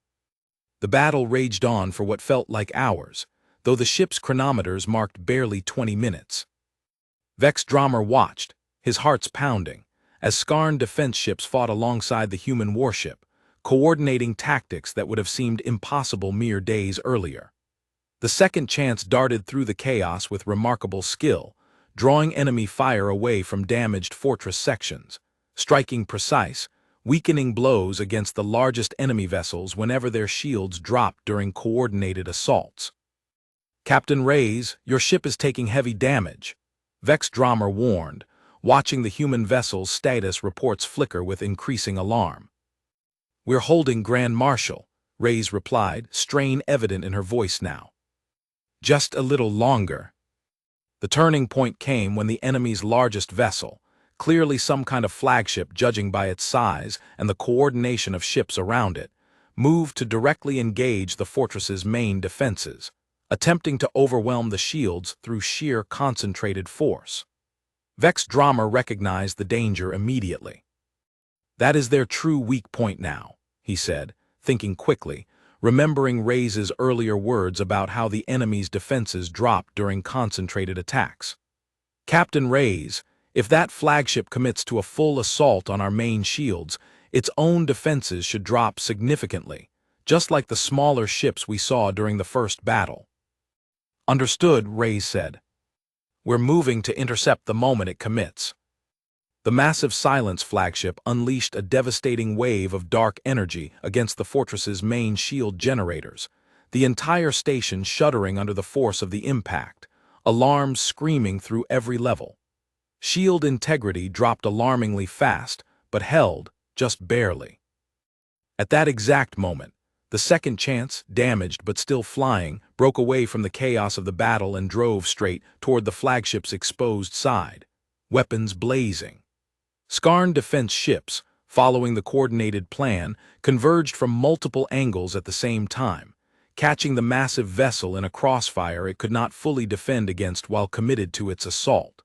The battle raged on for what felt like hours, though the ship's chronometers marked barely 20 minutes. Vex Drummer watched, his heart's pounding, as Skarn defense ships fought alongside the human warship, coordinating tactics that would have seemed impossible mere days earlier. The second chance darted through the chaos with remarkable skill, drawing enemy fire away from damaged fortress sections, striking precise, weakening blows against the largest enemy vessels whenever their shields dropped during coordinated assaults. Captain Reyes, your ship is taking heavy damage, Vex Drummer warned, watching the human vessel's status reports flicker with increasing alarm. We're holding Grand Marshal, Reyes replied, strain evident in her voice now. Just a little longer. The turning point came when the enemy's largest vessel, clearly some kind of flagship judging by its size and the coordination of ships around it, moved to directly engage the fortress's main defenses, attempting to overwhelm the shields through sheer concentrated force. Vex Drummer recognized the danger immediately. That is their true weak point now, he said, thinking quickly, remembering Reyes' earlier words about how the enemy's defenses dropped during concentrated attacks. Captain Reyes, if that flagship commits to a full assault on our main shields, its own defenses should drop significantly, just like the smaller ships we saw during the first battle. Understood, Reyes said. We're moving to intercept the moment it commits. The massive Silence flagship unleashed a devastating wave of dark energy against the fortress's main shield generators, the entire station shuddering under the force of the impact, alarms screaming through every level. Shield integrity dropped alarmingly fast, but held, just barely. At that exact moment, the second chance, damaged but still flying, broke away from the chaos of the battle and drove straight toward the flagship's exposed side, weapons blazing. Skarn defense ships, following the coordinated plan, converged from multiple angles at the same time, catching the massive vessel in a crossfire it could not fully defend against while committed to its assault.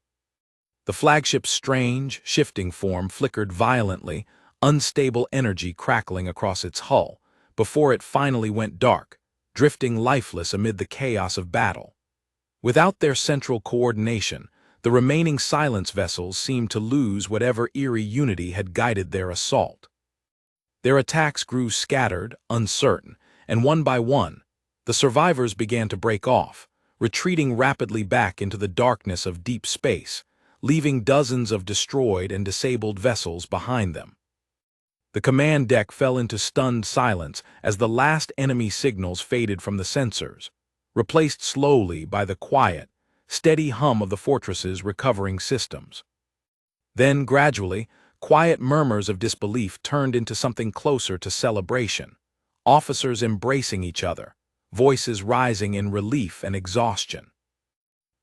The flagship's strange, shifting form flickered violently, unstable energy crackling across its hull, before it finally went dark, drifting lifeless amid the chaos of battle. Without their central coordination, the remaining Silence vessels seemed to lose whatever eerie unity had guided their assault. Their attacks grew scattered, uncertain, and one by one, the survivors began to break off, retreating rapidly back into the darkness of deep space, leaving dozens of destroyed and disabled vessels behind them. The command deck fell into stunned silence as the last enemy signals faded from the sensors, replaced slowly by the quiet, steady hum of the fortress's recovering systems. Then, gradually, quiet murmurs of disbelief turned into something closer to celebration, officers embracing each other, voices rising in relief and exhaustion.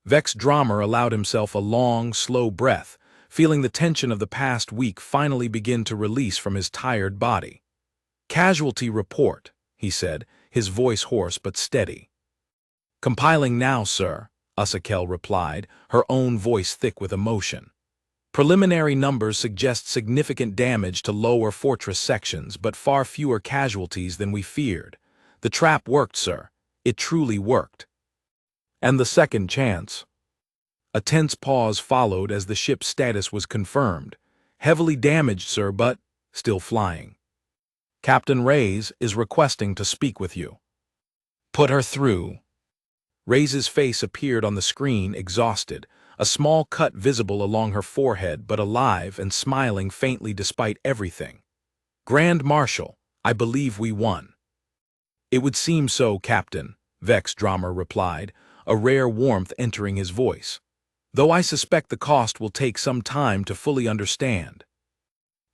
Vex Drummer allowed himself a long, slow breath, feeling the tension of the past week finally begin to release from his tired body. Casualty report, he said, his voice hoarse but steady. Compiling now, sir, Usakel replied, her own voice thick with emotion. Preliminary numbers suggest significant damage to lower fortress sections, but far fewer casualties than we feared. The trap worked, sir. It truly worked. And the second chance? A tense pause followed as the ship's status was confirmed. Heavily damaged, sir, but still flying. Captain Reyes is requesting to speak with you. Put her through. Reyes' face appeared on the screen, exhausted, a small cut visible along her forehead but alive and smiling faintly despite everything. Grand Marshal, I believe we won. It would seem so, Captain, Vex Drummer replied, a rare warmth entering his voice. Though I suspect the cost will take some time to fully understand.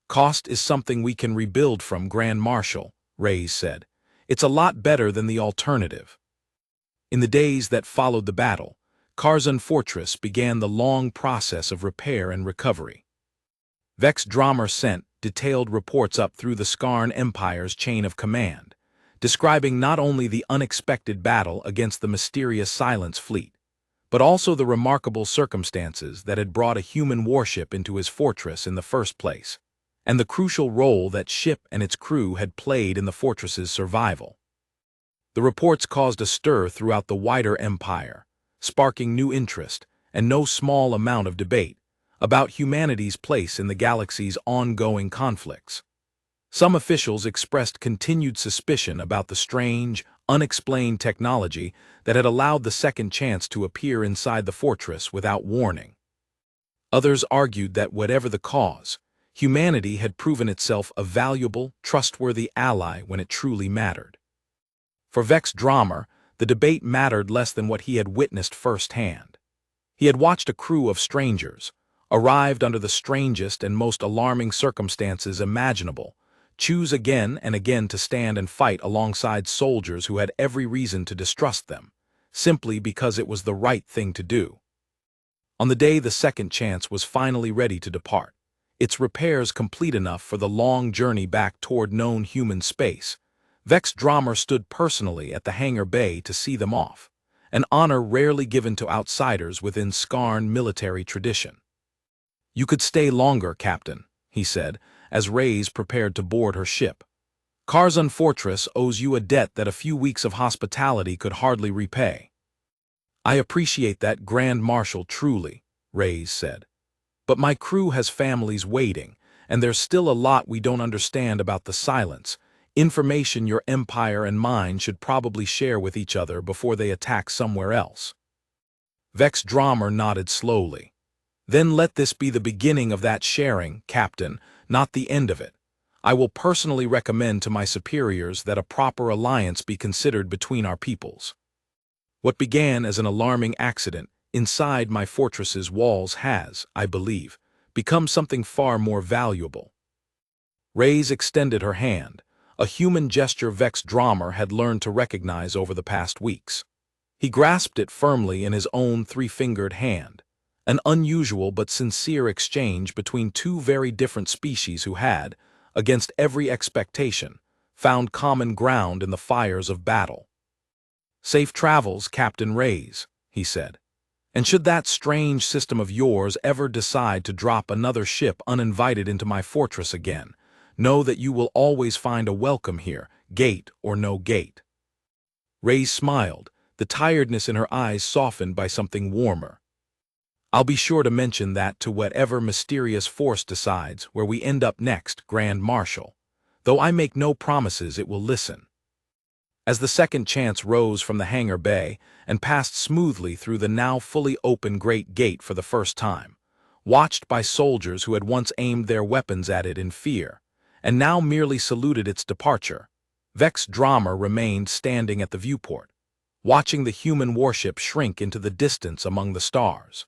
Cost is something we can rebuild from, Grand Marshal, Reyes said. It's a lot better than the alternative. In the days that followed the battle, Karzun Fortress began the long process of repair and recovery. Vex Drummer sent detailed reports up through the Skarn Empire's chain of command, describing not only the unexpected battle against the mysterious Silence Fleet, but also the remarkable circumstances that had brought a human warship into his fortress in the first place, and the crucial role that ship and its crew had played in the fortress's survival. The reports caused a stir throughout the wider empire, sparking new interest and no small amount of debate about humanity's place in the galaxy's ongoing conflicts. Some officials expressed continued suspicion about the strange, unexplained technology that had allowed the second chance to appear inside the fortress without warning. Others argued that whatever the cause, humanity had proven itself a valuable, trustworthy ally when it truly mattered. For Vex Drummer, the debate mattered less than what he had witnessed firsthand. He had watched a crew of strangers, arrived under the strangest and most alarming circumstances imaginable, choose again and again to stand and fight alongside soldiers who had every reason to distrust them, simply because it was the right thing to do. On the day the second chance was finally ready to depart, its repairs complete enough for the long journey back toward known human space, Vex Drummer stood personally at the hangar bay to see them off, an honor rarely given to outsiders within Skarn military tradition. "You could stay longer, Captain," he said, as Reyes prepared to board her ship. "Karzun Fortress owes you a debt that a few weeks of hospitality could hardly repay." "I appreciate that, Grand Marshal, truly," Reyes said. "But my crew has families waiting, and there's still a lot we don't understand about the Silence, information your empire and mine should probably share with each other before they attack somewhere else." Vex Drummer nodded slowly. "Then let this be the beginning of that sharing, Captain, not the end of it. I will personally recommend to my superiors that a proper alliance be considered between our peoples. What began as an alarming accident inside my fortress's walls has, I believe, become something far more valuable." Reyes extended her hand, a human gesture Vex Drummer had learned to recognize over the past weeks. He grasped it firmly in his own three-fingered hand, an unusual but sincere exchange between two very different species who had, against every expectation, found common ground in the fires of battle. "Safe travels, Captain Reyes," he said. "And should that strange system of yours ever decide to drop another ship uninvited into my fortress again, know that you will always find a welcome here, gate or no gate." Reyes smiled, the tiredness in her eyes softened by something warmer. "I'll be sure to mention that to whatever mysterious force decides where we end up next, Grand Marshal, though I make no promises it will listen." As the second chance rose from the hangar bay and passed smoothly through the now fully open great gate for the first time, watched by soldiers who had once aimed their weapons at it in fear, and now merely saluted its departure, Vex Drummer remained standing at the viewport, watching the human warship shrink into the distance among the stars.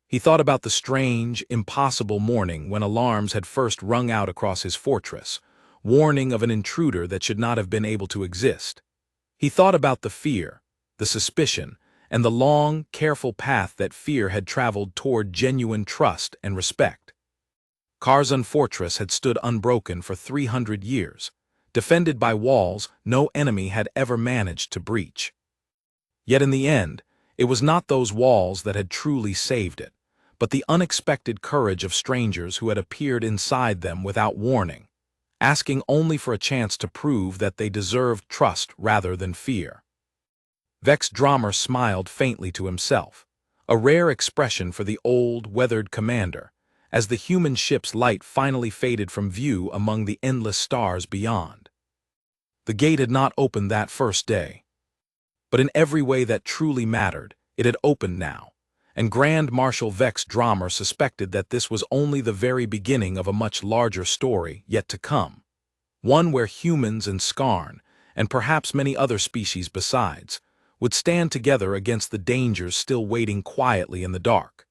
He thought about the strange, impossible morning when alarms had first rung out across his fortress, warning of an intruder that should not have been able to exist. He thought about the fear, the suspicion, and the long, careful path that fear had traveled toward genuine trust and respect. Karzun Fortress had stood unbroken for 300 years, defended by walls no enemy had ever managed to breach. Yet in the end, it was not those walls that had truly saved it, but the unexpected courage of strangers who had appeared inside them without warning, asking only for a chance to prove that they deserved trust rather than fear. Vex Drummer smiled faintly to himself, a rare expression for the old, weathered commander, as the human ship's light finally faded from view among the endless stars beyond. The gate had not opened that first day, but in every way that truly mattered, it had opened now, and Grand Marshal Vex Drummer suspected that this was only the very beginning of a much larger story yet to come, one where humans and Skarn, and perhaps many other species besides, would stand together against the dangers still waiting quietly in the dark.